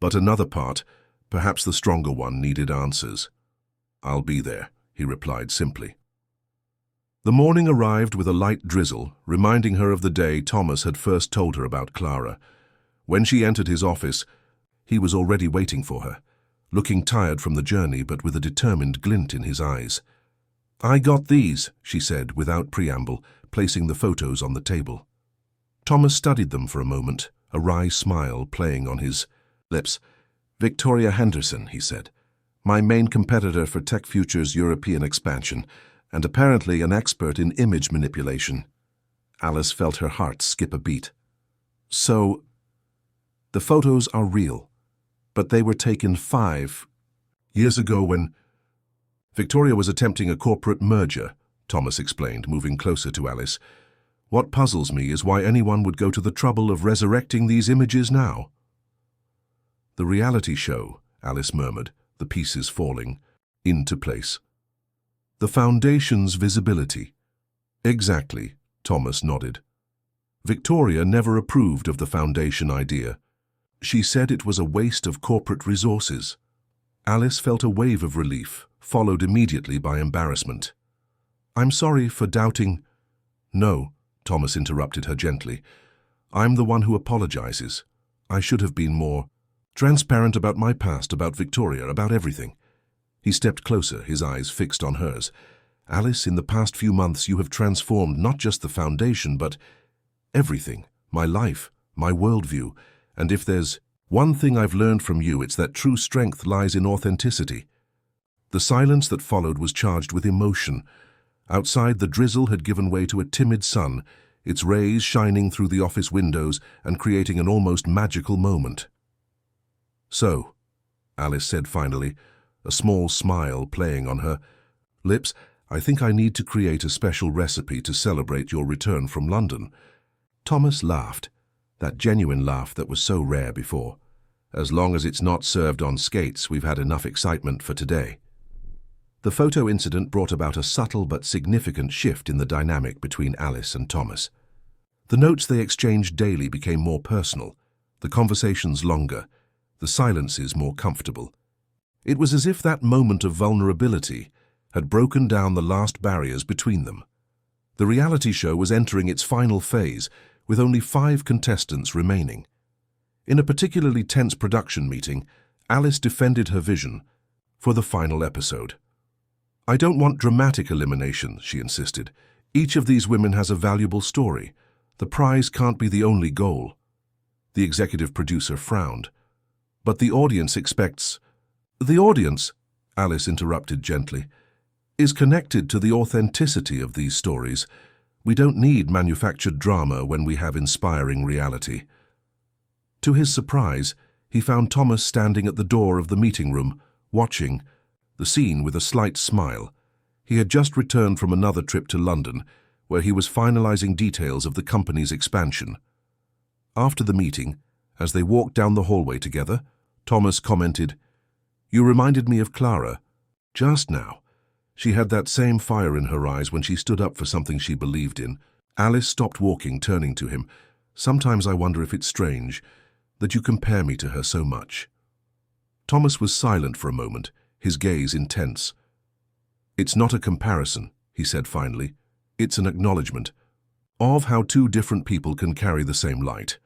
But another part, perhaps the stronger one, needed answers. "I'll be there," he replied simply. The morning arrived with a light drizzle, reminding her of the day Thomas had first told her about Clara. When she entered his office, he was already waiting for her, looking tired from the journey but with a determined glint in his eyes. "I got these," she said without preamble, placing the photos on the table. Thomas studied them for a moment, a wry smile playing on his lips. "Victoria Henderson," he said, "my main competitor for TechFuture's European expansion, and apparently an expert in image manipulation." Alice felt her heart skip a beat. "So, the photos are real, but they were taken 5 years ago when Victoria was attempting a corporate merger," Thomas explained, moving closer to Alice. "What puzzles me is why anyone would go to the trouble of resurrecting these images now." "The reality show," Alice murmured, the pieces falling into place. "The foundation's visibility." "Exactly," Thomas nodded. "Victoria never approved of the foundation idea. She said it was a waste of corporate resources." Alice felt a wave of relief, followed immediately by embarrassment. "I'm sorry for doubting—" "No," Thomas interrupted her gently. "I'm the one who apologizes. I should have been more transparent about my past, about Victoria, about everything." He stepped closer, his eyes fixed on hers. "Alice, in the past few months you have transformed not just the foundation, but everything, my life, my worldview. And if there's one thing I've learned from you, it's that true strength lies in authenticity." The silence that followed was charged with emotion. Outside, the drizzle had given way to a timid sun, its rays shining through the office windows and creating an almost magical moment. "So," Alice said finally, a small smile playing on her lips, "I think I need to create a special recipe to celebrate your return from London." Thomas laughed, that genuine laugh that was so rare before. "As long as it's not served on skates, we've had enough excitement for today." The photo incident brought about a subtle but significant shift in the dynamic between Alice and Thomas. The notes they exchanged daily became more personal, the conversations longer, the silences more comfortable. It was as if that moment of vulnerability had broken down the last barriers between them. The reality show was entering its final phase, with only 5 contestants remaining. In a particularly tense production meeting, Alice defended her vision for the final episode. "I don't want dramatic elimination," she insisted. "Each of these women has a valuable story. The prize can't be the only goal." The executive producer frowned. "But the audience expects—" "The audience," Alice interrupted gently, "is connected to the authenticity of these stories. We don't need manufactured drama when we have inspiring reality." To his surprise, he found Thomas standing at the door of the meeting room, watching the scene with a slight smile. He had just returned from another trip to London, where he was finalizing details of the company's expansion. After the meeting, as they walked down the hallway together, Thomas commented, "You reminded me of Clara. Just now. She had that same fire in her eyes when she stood up for something she believed in." Alice stopped walking, turning to him. "Sometimes I wonder if it's strange that you compare me to her so much." Thomas was silent for a moment, his gaze intense. "It's not a comparison," he said finally. "It's an acknowledgement of how 2 different people can carry the same light."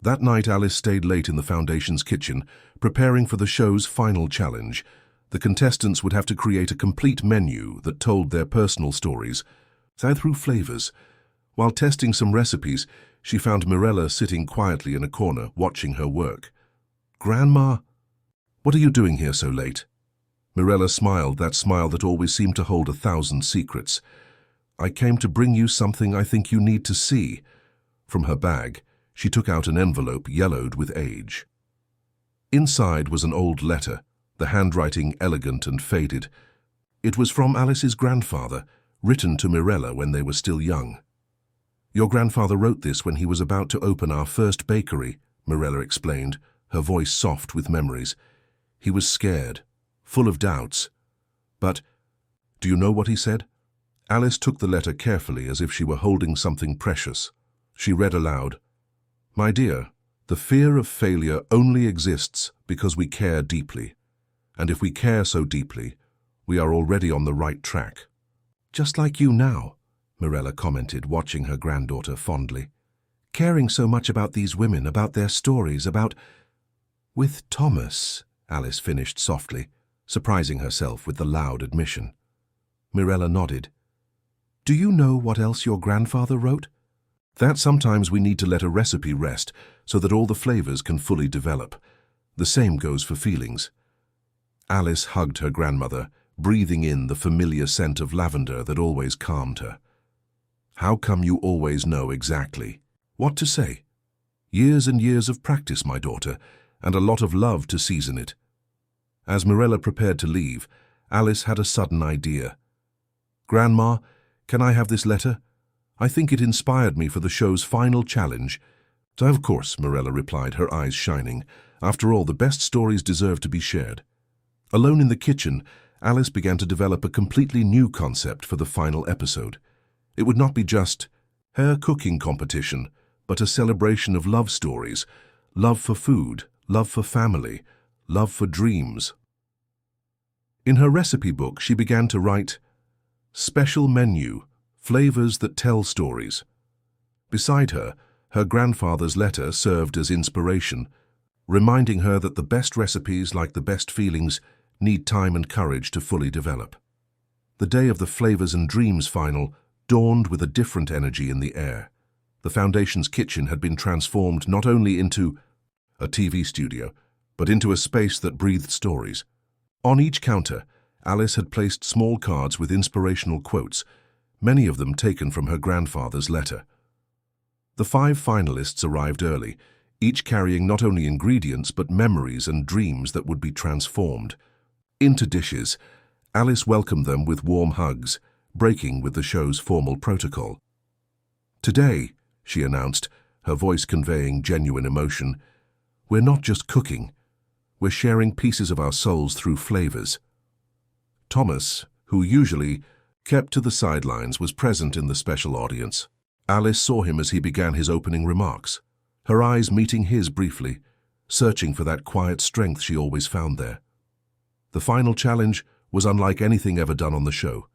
That night, Alice stayed late in the Foundation's kitchen, preparing for the show's final challenge. The contestants would have to create a complete menu that told their personal stories through flavors. While testing some recipes, she found Mirella sitting quietly in a corner, watching her work. "Grandma, what are you doing here so late?" Mirella smiled, that smile that always seemed to hold 1,000 secrets. "I came to bring you something I think you need to see." From her bag, she took out an envelope yellowed with age. Inside was an old letter, the handwriting elegant and faded. It was from Alice's grandfather, written to Mirella when they were still young. "Your grandfather wrote this when he was about to open our first bakery," Mirella explained, her voice soft with memories. "He was scared, full of doubts. But, do you know what he said?" Alice took the letter carefully as if she were holding something precious. She read aloud, "My dear, the fear of failure only exists because we care deeply. And if we care so deeply, we are already on the right track." "Just like you now," Mirella commented, watching her granddaughter fondly. "Caring so much about these women, about their stories, about—" "With Thomas," Alice finished softly, surprising herself with the loud admission. Mirella nodded. "Do you know what else your grandfather wrote?" "That sometimes we need to let a recipe rest so that all the flavors can fully develop. The same goes for feelings." Alice hugged her grandmother, breathing in the familiar scent of lavender that always calmed her. "How come you always know exactly what to say?" "Years and years of practice, my daughter, and a lot of love to season it." As Mirella prepared to leave, Alice had a sudden idea. "Grandma, can I have this letter? I think it inspired me for the show's final challenge." "Of course," Mirella replied, her eyes shining. "After all, the best stories deserve to be shared." Alone in the kitchen, Alice began to develop a completely new concept for the final episode. It would not be just her cooking competition, but a celebration of love stories, love for food, love for family, love for dreams. In her recipe book, she began to write, "Special menu, flavors that tell stories." Beside her, her grandfather's letter served as inspiration, reminding her that the best recipes, like the best feelings, need time and courage to fully develop. The day of the Flavors and Dreams final dawned with a different energy in the air. The Foundation's kitchen had been transformed not only into a TV studio, but into a space that breathed stories. On each counter, Alice had placed small cards with inspirational quotes, many of them taken from her grandfather's letter. The 5 finalists arrived early, each carrying not only ingredients but memories and dreams that would be transformed into dishes. Alice welcomed them with warm hugs, breaking with the show's formal protocol. "Today," she announced, her voice conveying genuine emotion, "we're not just cooking, we're sharing pieces of our souls through flavors." Thomas, who usually kept to the sidelines, was present in the special audience. Alice saw him as he began his opening remarks, her eyes meeting his briefly, searching for that quiet strength she always found there. The final challenge was unlike anything ever done on the show.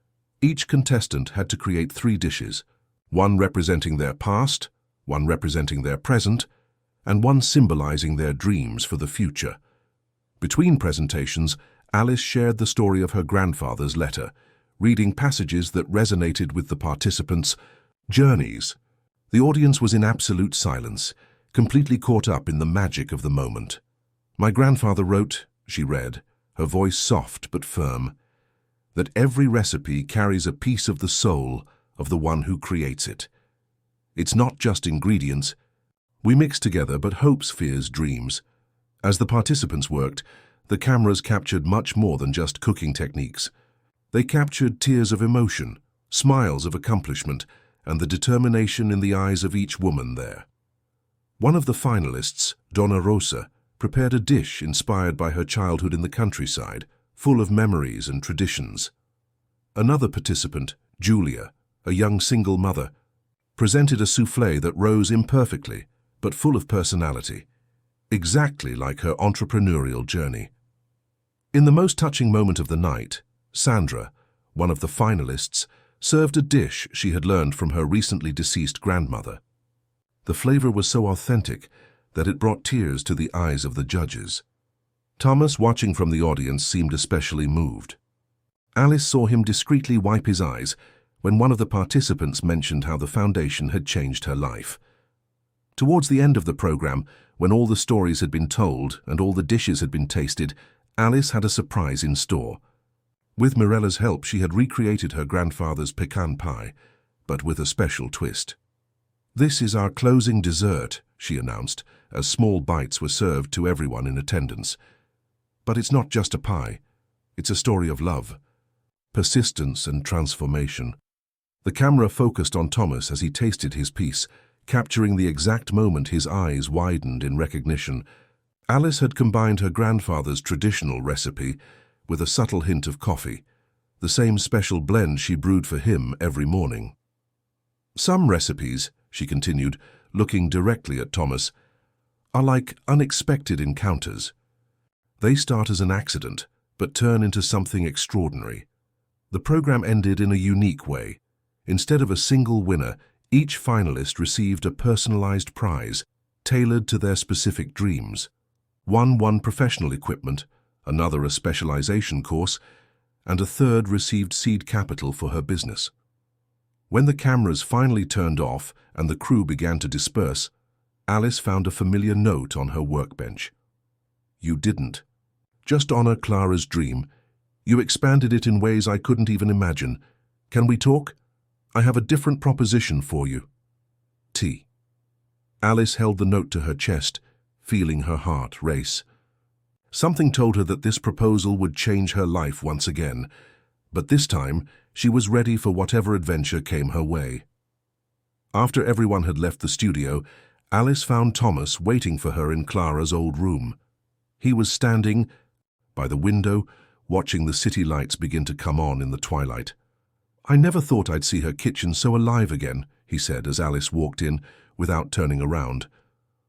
Each contestant had to create 3 dishes, one representing their past, one representing their present, and one symbolizing their dreams for the future. Between presentations, Alice shared the story of her grandfather's letter, reading passages that resonated with the participants' journeys. The audience was in absolute silence, completely caught up in the magic of the moment. "My grandfather wrote," she read, her voice soft but firm, "that every recipe carries a piece of the soul of the one who creates it. It's not just ingredients. We mix together but hopes, fears, dreams." As the participants worked, the cameras captured much more than just cooking techniques. They captured tears of emotion, smiles of accomplishment, and the determination in the eyes of each woman there. One of the finalists, Donna Rosa, prepared a dish inspired by her childhood in the countryside, full of memories and traditions. Another participant, Julia, a young single mother, presented a soufflé that rose imperfectly, but full of personality, exactly like her entrepreneurial journey. In the most touching moment of the night, Sandra, one of the finalists, served a dish she had learned from her recently deceased grandmother. The flavor was so authentic that it brought tears to the eyes of the judges. Thomas, watching from the audience, seemed especially moved. Alice saw him discreetly wipe his eyes when one of the participants mentioned how the foundation had changed her life. Towards the end of the program, when all the stories had been told and all the dishes had been tasted, Alice had a surprise in store. With Mirella's help, she had recreated her grandfather's pecan pie, but with a special twist. "This is our closing dessert," she announced, as small bites were served to everyone in attendance. "But it's not just a pie. It's a story of love, persistence, and transformation." The camera focused on Thomas as he tasted his piece, capturing the exact moment his eyes widened in recognition. Alice had combined her grandfather's traditional recipe with a subtle hint of coffee, the same special blend she brewed for him every morning. "Some recipes," she continued, looking directly at Thomas, "are like unexpected encounters. They start as an accident, but turn into something extraordinary." The program ended in a unique way. Instead of a single winner, each finalist received a personalized prize, tailored to their specific dreams. One won professional equipment, another a specialization course, and a third received seed capital for her business. When the cameras finally turned off and the crew began to disperse, Alice found a familiar note on her workbench. "You didn't just honor Clara's dream. You expanded it in ways I couldn't even imagine. Can we talk? I have a different proposition for you. T." Alice held the note to her chest, feeling her heart race. Something told her that this proposal would change her life once again, but this time she was ready for whatever adventure came her way. After everyone had left the studio, Alice found Thomas waiting for her in Clara's old room. He was standing by the window, watching the city lights begin to come on in the twilight. "I never thought I'd see her kitchen so alive again," he said as Alice walked in without turning around.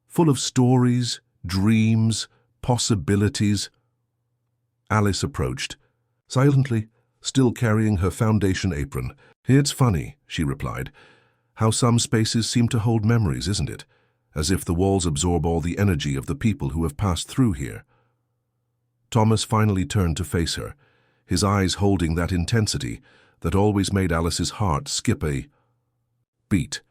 "Full of stories, dreams, possibilities." Alice approached, silently, still carrying her foundation apron. "It's funny," she replied, "how some spaces seem to hold memories, isn't it? As if the walls absorb all the energy of the people who have passed through here." Thomas finally turned to face her, his eyes holding that intensity that always made Alice's heart skip a beat.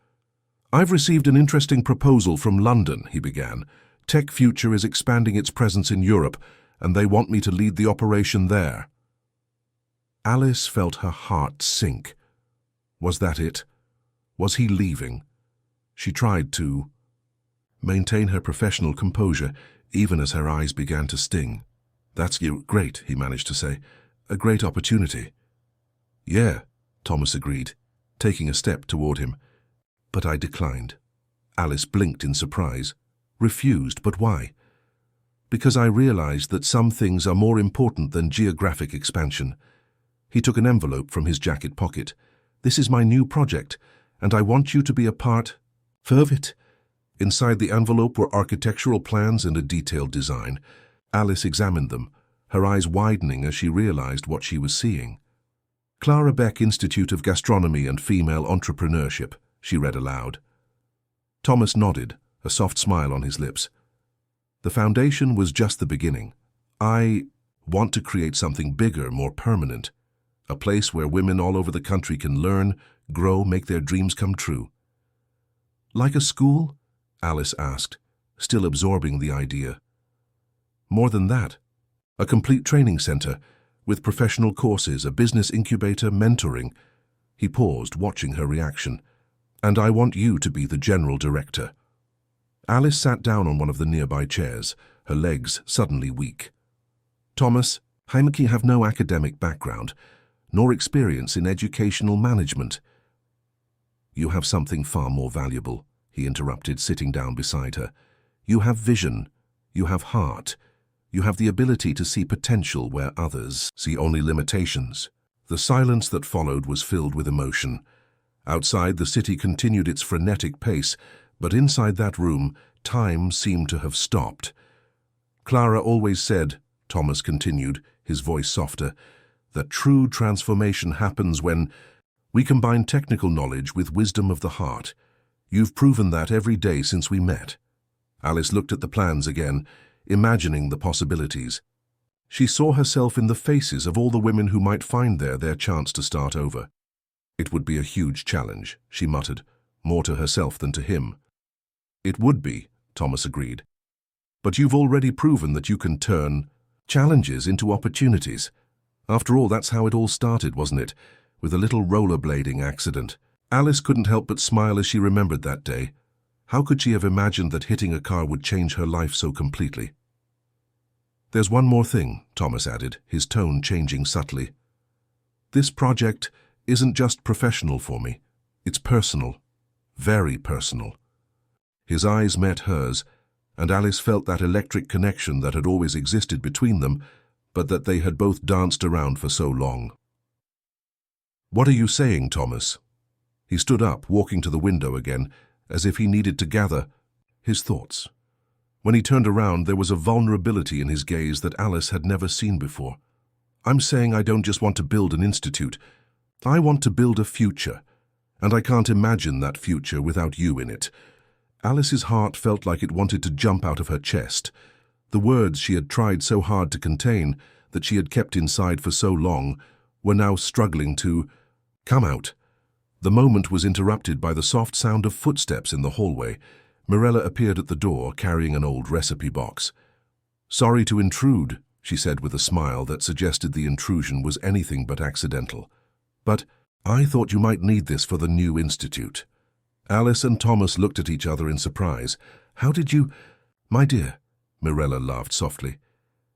"I've received an interesting proposal from London," he began. "Tech Future is expanding its presence in Europe, and they want me to lead the operation there." Alice felt her heart sink. Was that it? Was he leaving? She tried to maintain her professional composure, even as her eyes began to sting. "That's great," he managed to say. "A great opportunity." "Yeah," Thomas agreed, taking a step toward him. "But I declined." Alice blinked in surprise. "Refused, but why?" "Because I realized that some things are more important than geographic expansion." He took an envelope from his jacket pocket. "This is my new project, and I want you to be a part of it." Inside the envelope were architectural plans and a detailed design. Alice examined them, her eyes widening as she realized what she was seeing. "Clara Beck Institute of Gastronomy and Female Entrepreneurship," she read aloud. Thomas nodded, a soft smile on his lips. "The foundation was just the beginning. I want to create something bigger, more permanent. A place where women all over the country can learn, grow, make their dreams come true." "Like a school?" Alice asked, still absorbing the idea. "More than that. A complete training center, with professional courses, a business incubator, mentoring." He paused, watching her reaction. "And I want you to be the general director." Alice sat down on one of the nearby chairs, her legs suddenly weak. "Thomas, I have no academic background, nor experience in educational management." "You have something far more valuable," he interrupted, sitting down beside her. "You have vision. You have heart. You have the ability to see potential where others see only limitations." The silence that followed was filled with emotion. Outside, the city continued its frenetic pace, but inside that room, time seemed to have stopped. "Clara always said," Thomas continued, his voice softer, "that true transformation happens when we combine technical knowledge with wisdom of the heart. You've proven that every day since we met." Alice looked at the plans again, imagining the possibilities. She saw herself in the faces of all the women who might find there their chance to start over. "It would be a huge challenge," she muttered, more to herself than to him. "It would be," Thomas agreed. "But you've already proven that you can turn challenges into opportunities. After all, that's how it all started, wasn't it? With a little rollerblading accident." Alice couldn't help but smile as she remembered that day. How could she have imagined that hitting a car would change her life so completely? "There's one more thing," Thomas added, his tone changing subtly. "This project isn't just professional for me. It's personal. Very personal." His eyes met hers, and Alice felt that electric connection that had always existed between them, but that they had both danced around for so long. "What are you saying, Thomas?" He stood up, walking to the window again, as if he needed to gather his thoughts. When he turned around, there was a vulnerability in his gaze that Alice had never seen before. "I'm saying I don't just want to build an institute. I want to build a future, and I can't imagine that future without you in it." Alice's heart felt like it wanted to jump out of her chest. The words she had tried so hard to contain, that she had kept inside for so long, were now struggling to come out. The moment was interrupted by the soft sound of footsteps in the hallway. Mirella appeared at the door, carrying an old recipe box. "Sorry to intrude," she said with a smile that suggested the intrusion was anything but accidental. "But I thought you might need this for the new institute." Alice and Thomas looked at each other in surprise. "How did you—" "My dear," Mirella laughed softly,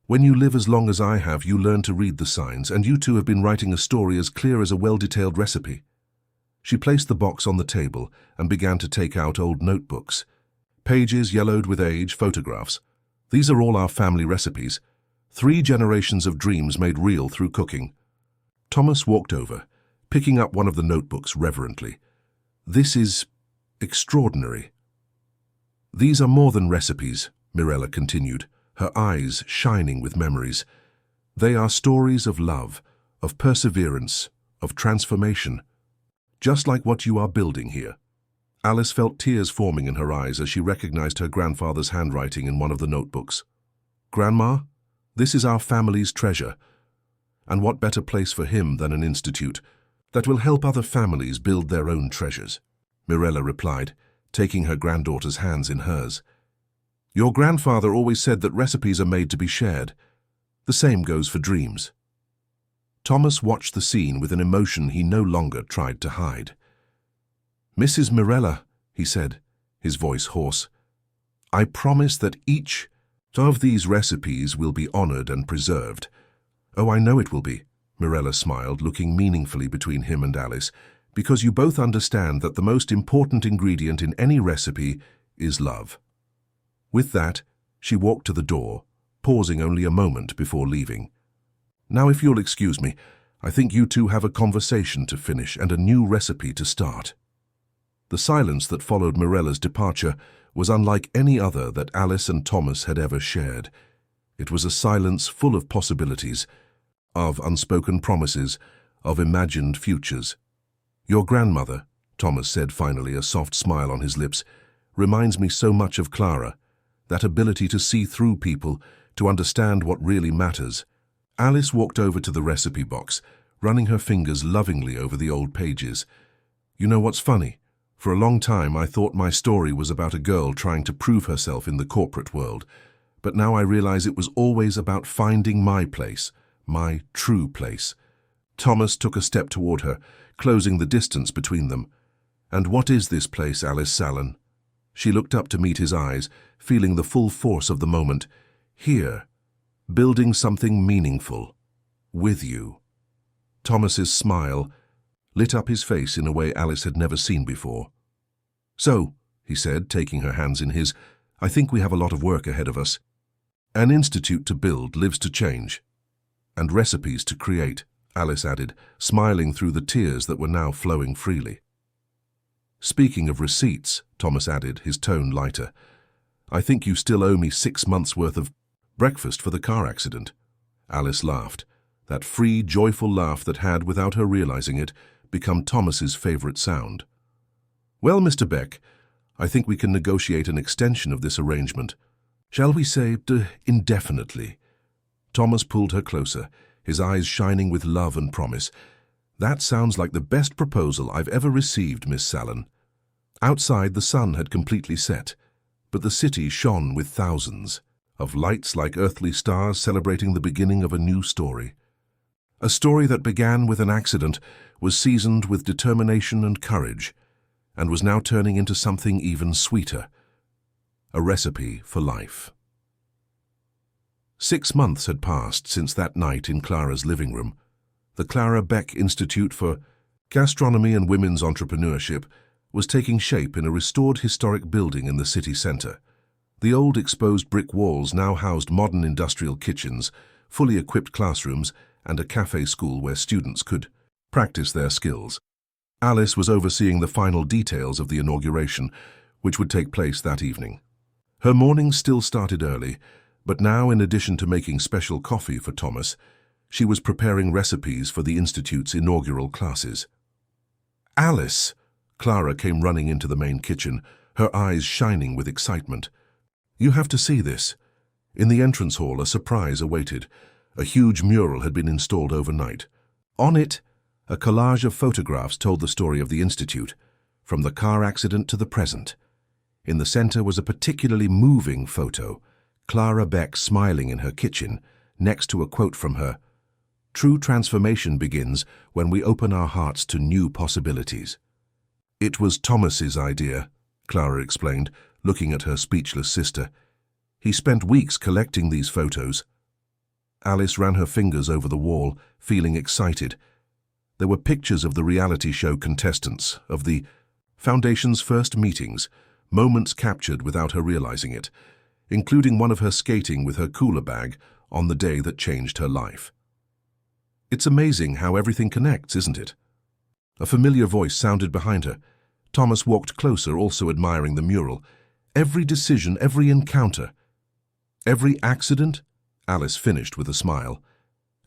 "when you live as long as I have, you learn to read the signs, and you two have been writing a story as clear as a well-detailed recipe." She placed the box on the table and began to take out old notebooks. Pages yellowed with age, photographs. "These are all our family recipes. 3 generations of dreams made real through cooking." Thomas walked over, picking up one of the notebooks reverently. "This is extraordinary." "These are more than recipes," Mirella continued, her eyes shining with memories. "They are stories of love, of perseverance, of transformation. Just like what you are building here." Alice felt tears forming in her eyes as she recognized her grandfather's handwriting in one of the notebooks. "Grandma, this is our family's treasure. And what better place for him than an institute that will help other families build their own treasures?" Mirella replied, taking her granddaughter's hands in hers. "Your grandfather always said that recipes are made to be shared. The same goes for dreams." Thomas watched the scene with an emotion he no longer tried to hide. "Mrs. Mirella," he said, his voice hoarse, "I promise that each of these recipes will be honored and preserved." "Oh, I know it will be," Mirella smiled, looking meaningfully between him and Alice, "because you both understand that the most important ingredient in any recipe is love." With that, she walked to the door, pausing only a moment before leaving. "Now, if you'll excuse me, I think you two have a conversation to finish and a new recipe to start." The silence that followed Mirella's departure was unlike any other that Alice and Thomas had ever shared. It was a silence full of possibilities, of unspoken promises, of imagined futures. "Your grandmother," Thomas said finally, a soft smile on his lips, "reminds me so much of Clara, that ability to see through people, to understand what really matters." Alice walked over to the recipe box, running her fingers lovingly over the old pages. "You know what's funny? For a long time I thought my story was about a girl trying to prove herself in the corporate world, but now I realize it was always about finding my place, my true place." Thomas took a step toward her, closing the distance between them. "And what is this place, Alice Sallin?" She looked up to meet his eyes, feeling the full force of the moment. "Here, building something meaningful, with you." Thomas's smile lit up his face in a way Alice had never seen before. "So," he said, taking her hands in his, "I think we have a lot of work ahead of us. An institute to build, lives to change, and recipes to create," Alice added, smiling through the tears that were now flowing freely. "Speaking of receipts," Thomas added, his tone lighter, "I think you still owe me 6 months' worth of breakfast for the car accident." Alice laughed, that free, joyful laugh that had, without her realizing it, become Thomas's favorite sound. "Well, Mr. Beck, I think we can negotiate an extension of this arrangement. Shall we say, indefinitely?" Thomas pulled her closer, his eyes shining with love and promise. "That sounds like the best proposal I've ever received, Miss Sallin." Outside, the sun had completely set, but the city shone with thousands of lights like earthly stars celebrating the beginning of a new story. A story that began with an accident, was seasoned with determination and courage, and was now turning into something even sweeter. A recipe for life. 6 months had passed since that night in Clara's living room. The Clara Beck Institute for Gastronomy and Women's Entrepreneurship was taking shape in a restored historic building in the city centre. The old exposed brick walls now housed modern industrial kitchens, fully equipped classrooms, and a cafe school where students could practice their skills. Alice was overseeing the final details of the inauguration, which would take place that evening. Her mornings still started early, but now, in addition to making special coffee for Thomas, she was preparing recipes for the Institute's inaugural classes. "Alice!" Clara came running into the main kitchen, her eyes shining with excitement. "You have to see this." In the entrance hall, a surprise awaited. A huge mural had been installed overnight. On it, a collage of photographs told the story of the Institute, from the car accident to the present. In the center was a particularly moving photo, Clara Beck smiling in her kitchen, next to a quote from her, "True transformation begins when we open our hearts to new possibilities." "It was Thomas's idea," Clara explained, looking at her speechless sister. "He spent weeks collecting these photos." Alice ran her fingers over the wall, feeling excited. There were pictures of the reality show contestants, of the Foundation's first meetings, moments captured without her realizing it, including one of her skating with her cooler bag on the day that changed her life. "It's amazing how everything connects, isn't it?" A familiar voice sounded behind her. Thomas walked closer, also admiring the mural. "Every decision, every encounter, every accident?" Alice finished with a smile.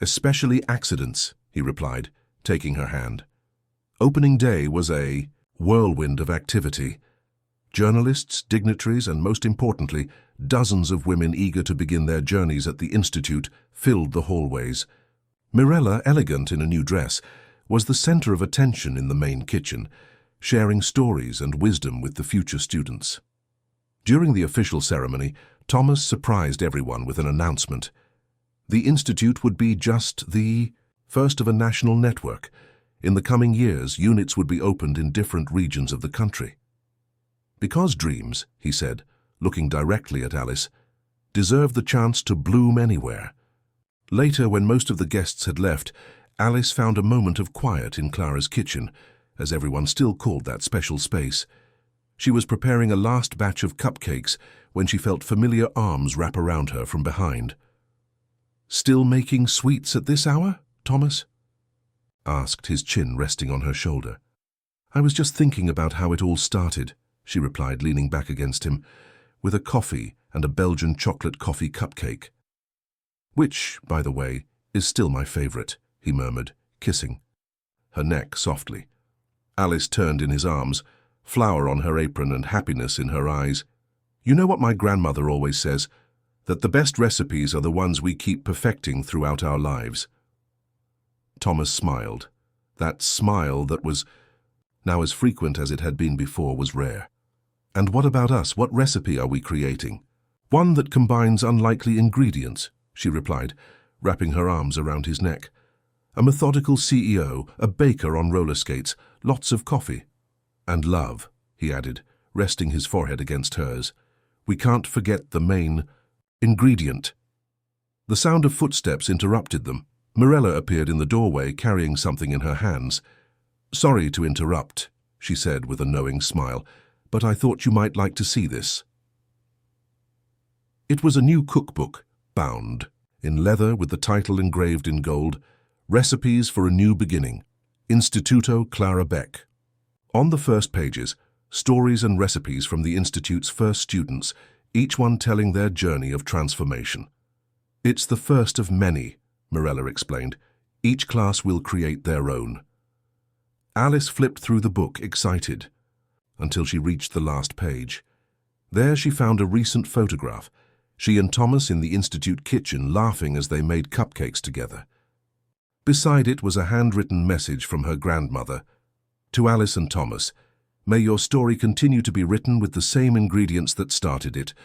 "Especially accidents," he replied, taking her hand. Opening day was a whirlwind of activity. Journalists, dignitaries, and most importantly, dozens of women eager to begin their journeys at the Institute filled the hallways. Mirella, elegant in a new dress, was the center of attention in the main kitchen, sharing stories and wisdom with the future students. During the official ceremony, Thomas surprised everyone with an announcement. The Institute would be just the first of a national network. In the coming years, units would be opened in different regions of the country. Because dreams, he said, looking directly at Alice, deserve the chance to bloom anywhere. Later, when most of the guests had left, Alice found a moment of quiet in Clara's kitchen, as everyone still called that special space. She was preparing a last batch of cupcakes when she felt familiar arms wrap around her from behind. "Still making sweets at this hour, Thomas?" asked, his chin resting on her shoulder. "I was just thinking about how it all started," she replied, leaning back against him, "with a coffee and a Belgian chocolate coffee cupcake. Which, by the way, is still my favorite," he murmured, kissing her neck softly. Alice turned in his arms, flour on her apron and happiness in her eyes. "You know what my grandmother always says, that the best recipes are the ones we keep perfecting throughout our lives." Thomas smiled. That smile that was now as frequent as it had been before was rare. "And what about us? What recipe are we creating?" "One that combines unlikely ingredients," she replied, wrapping her arms around his neck. "A methodical CEO, a baker on roller skates, lots of coffee. And love," he added, resting his forehead against hers. "We can't forget the main ingredient." The sound of footsteps interrupted them. Mirella appeared in the doorway, carrying something in her hands. "Sorry to interrupt," she said with a knowing smile, "but I thought you might like to see this." It was a new cookbook, bound, in leather with the title engraved in gold, "Recipes for a New Beginning, Instituto Clara Beck." On the first pages, stories and recipes from the Institute's first students, each one telling their journey of transformation. "It's the first of many," Mirella explained. "Each class will create their own." Alice flipped through the book, excited, until she reached the last page. There she found a recent photograph, she and Thomas in the Institute kitchen laughing as they made cupcakes together. Beside it was a handwritten message from her grandmother. "To Alice and Thomas, may your story continue to be written with the same ingredients that started it: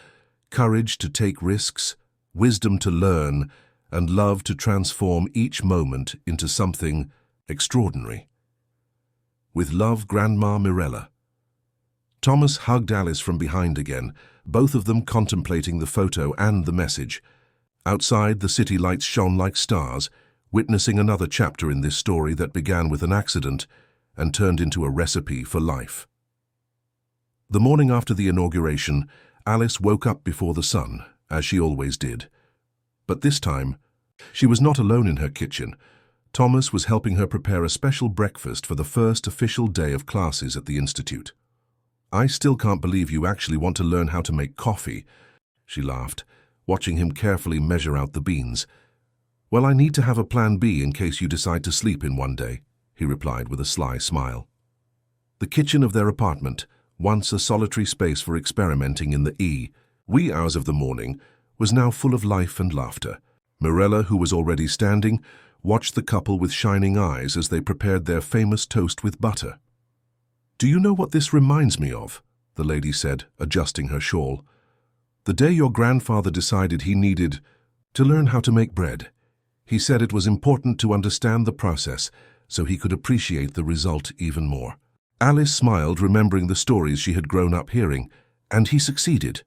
courage to take risks, wisdom to learn, and love to transform each moment into something extraordinary. With love, Grandma Mirella." Thomas hugged Alice from behind again, both of them contemplating the photo and the message. Outside, the city lights shone like stars, witnessing another chapter in this story that began with an accident and turned into a recipe for life. The morning after the inauguration, Alice woke up before the sun, as she always did. But this time, she was not alone in her kitchen. Thomas was helping her prepare a special breakfast for the first official day of classes at the Institute. "I still can't believe you actually want to learn how to make coffee," she laughed, watching him carefully measure out the beans. "Well, I need to have a plan B in case you decide to sleep in one day," he replied with a sly smile. The kitchen of their apartment, once a solitary space for experimenting in the wee hours of the morning, was now full of life and laughter. Mirella, who was already standing, watched the couple with shining eyes as they prepared their famous toast with butter. "Do you know what this reminds me of?" the lady said, adjusting her shawl. "The day your grandfather decided he needed to learn how to make bread. He said it was important to understand the process so he could appreciate the result even more." Alice smiled, remembering the stories she had grown up hearing. "And he succeeded?"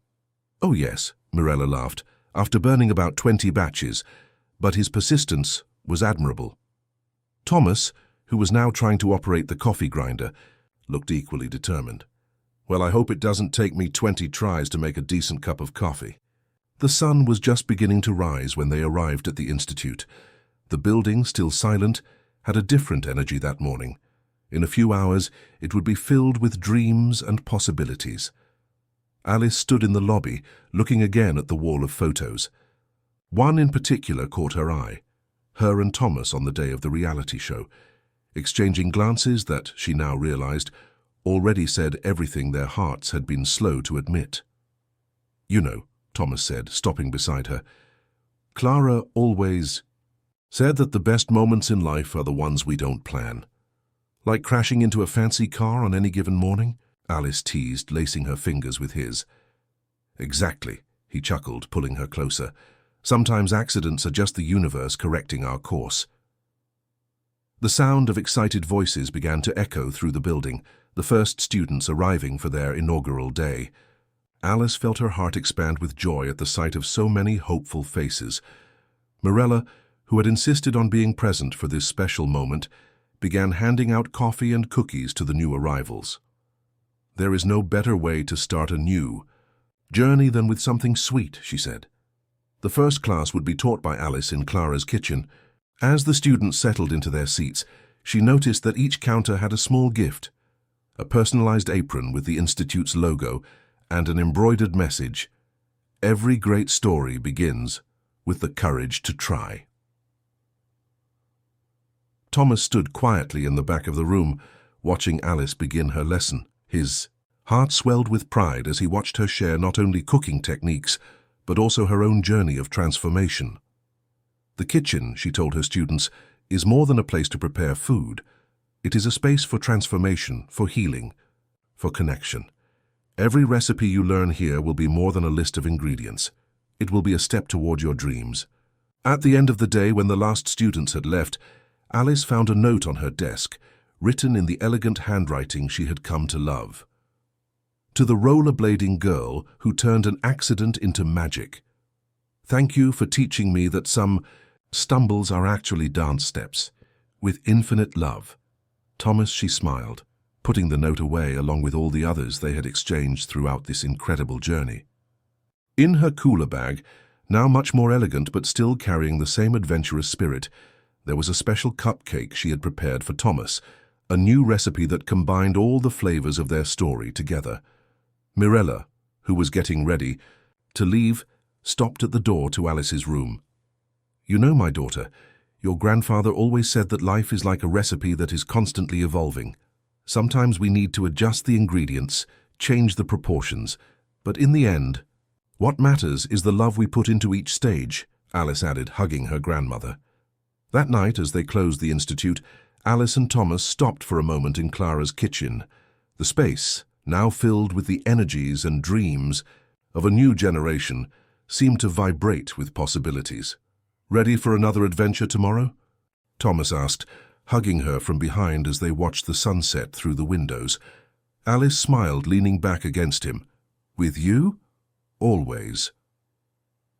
"Oh yes," Mirella laughed, "after burning about 20 batches, but his persistence was admirable." Thomas, who was now trying to operate the coffee grinder, looked equally determined. "Well, I hope it doesn't take me 20 tries to make a decent cup of coffee." The sun was just beginning to rise when they arrived at the Institute. The building, still silent, had a different energy that morning. In a few hours, it would be filled with dreams and possibilities. Alice stood in the lobby, looking again at the wall of photos. One in particular caught her eye, her and Thomas on the day of the reality show, exchanging glances that, she now realized, already said everything their hearts had been slow to admit. "You know," Thomas said, stopping beside her, "Clara always said that the best moments in life are the ones we don't plan." "Like crashing into a fancy car on any given morning?" Alice teased, lacing her fingers with his. "Exactly," he chuckled, pulling her closer. "Sometimes accidents are just the universe correcting our course." The sound of excited voices began to echo through the building, the first students arriving for their inaugural day. Alice felt her heart expand with joy at the sight of so many hopeful faces. Mirella, who had insisted on being present for this special moment, began handing out coffee and cookies to the new arrivals. "There is no better way to start a new journey than with something sweet," she said. The first class would be taught by Alice in Clara's kitchen. As the students settled into their seats, she noticed that each counter had a small gift, a personalized apron with the Institute's logo and an embroidered message: "Every great story begins with the courage to try." Thomas stood quietly in the back of the room, watching Alice begin her lesson. His heart swelled with pride as he watched her share not only cooking techniques, but also her own journey of transformation. The kitchen, she told her students, is more than a place to prepare food. It is a space for transformation, for healing, for connection. Every recipe you learn here will be more than a list of ingredients. It will be a step toward your dreams. At the end of the day, when the last students had left, Alice found a note on her desk, written in the elegant handwriting she had come to love. "To the rollerblading girl who turned an accident into magic. Thank you for teaching me that some stumbles are actually dance steps. With infinite love. Thomas," she smiled, putting the note away along with all the others they had exchanged throughout this incredible journey. In her cooler bag, now much more elegant but still carrying the same adventurous spirit, there was a special cupcake she had prepared for Thomas, a new recipe that combined all the flavors of their story together. Mirella, who was getting ready to leave, stopped at the door to Alice's room. "You know, my daughter, your grandfather always said that life is like a recipe that is constantly evolving. Sometimes we need to adjust the ingredients, change the proportions, but in the end, what matters is the love we put into each stage," Alice added, hugging her grandmother. That night, as they closed the institute, Alice and Thomas stopped for a moment in Clara's kitchen. The space, now filled with the energies and dreams of a new generation, seemed to vibrate with possibilities. "Ready for another adventure tomorrow?" Thomas asked, hugging her from behind as they watched the sunset through the windows. Alice smiled, leaning back against him. "With you? Always."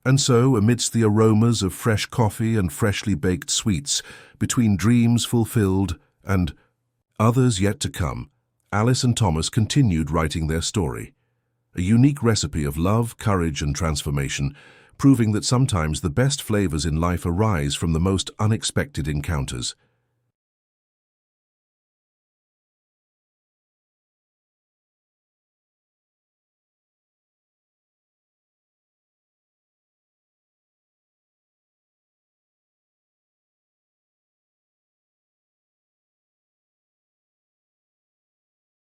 And so, amidst the aromas of fresh coffee and freshly baked sweets, between dreams fulfilled and others yet to come, Alice and Thomas continued writing their story. A unique recipe of love, courage, and transformation, proving that sometimes the best flavors in life arise from the most unexpected encounters.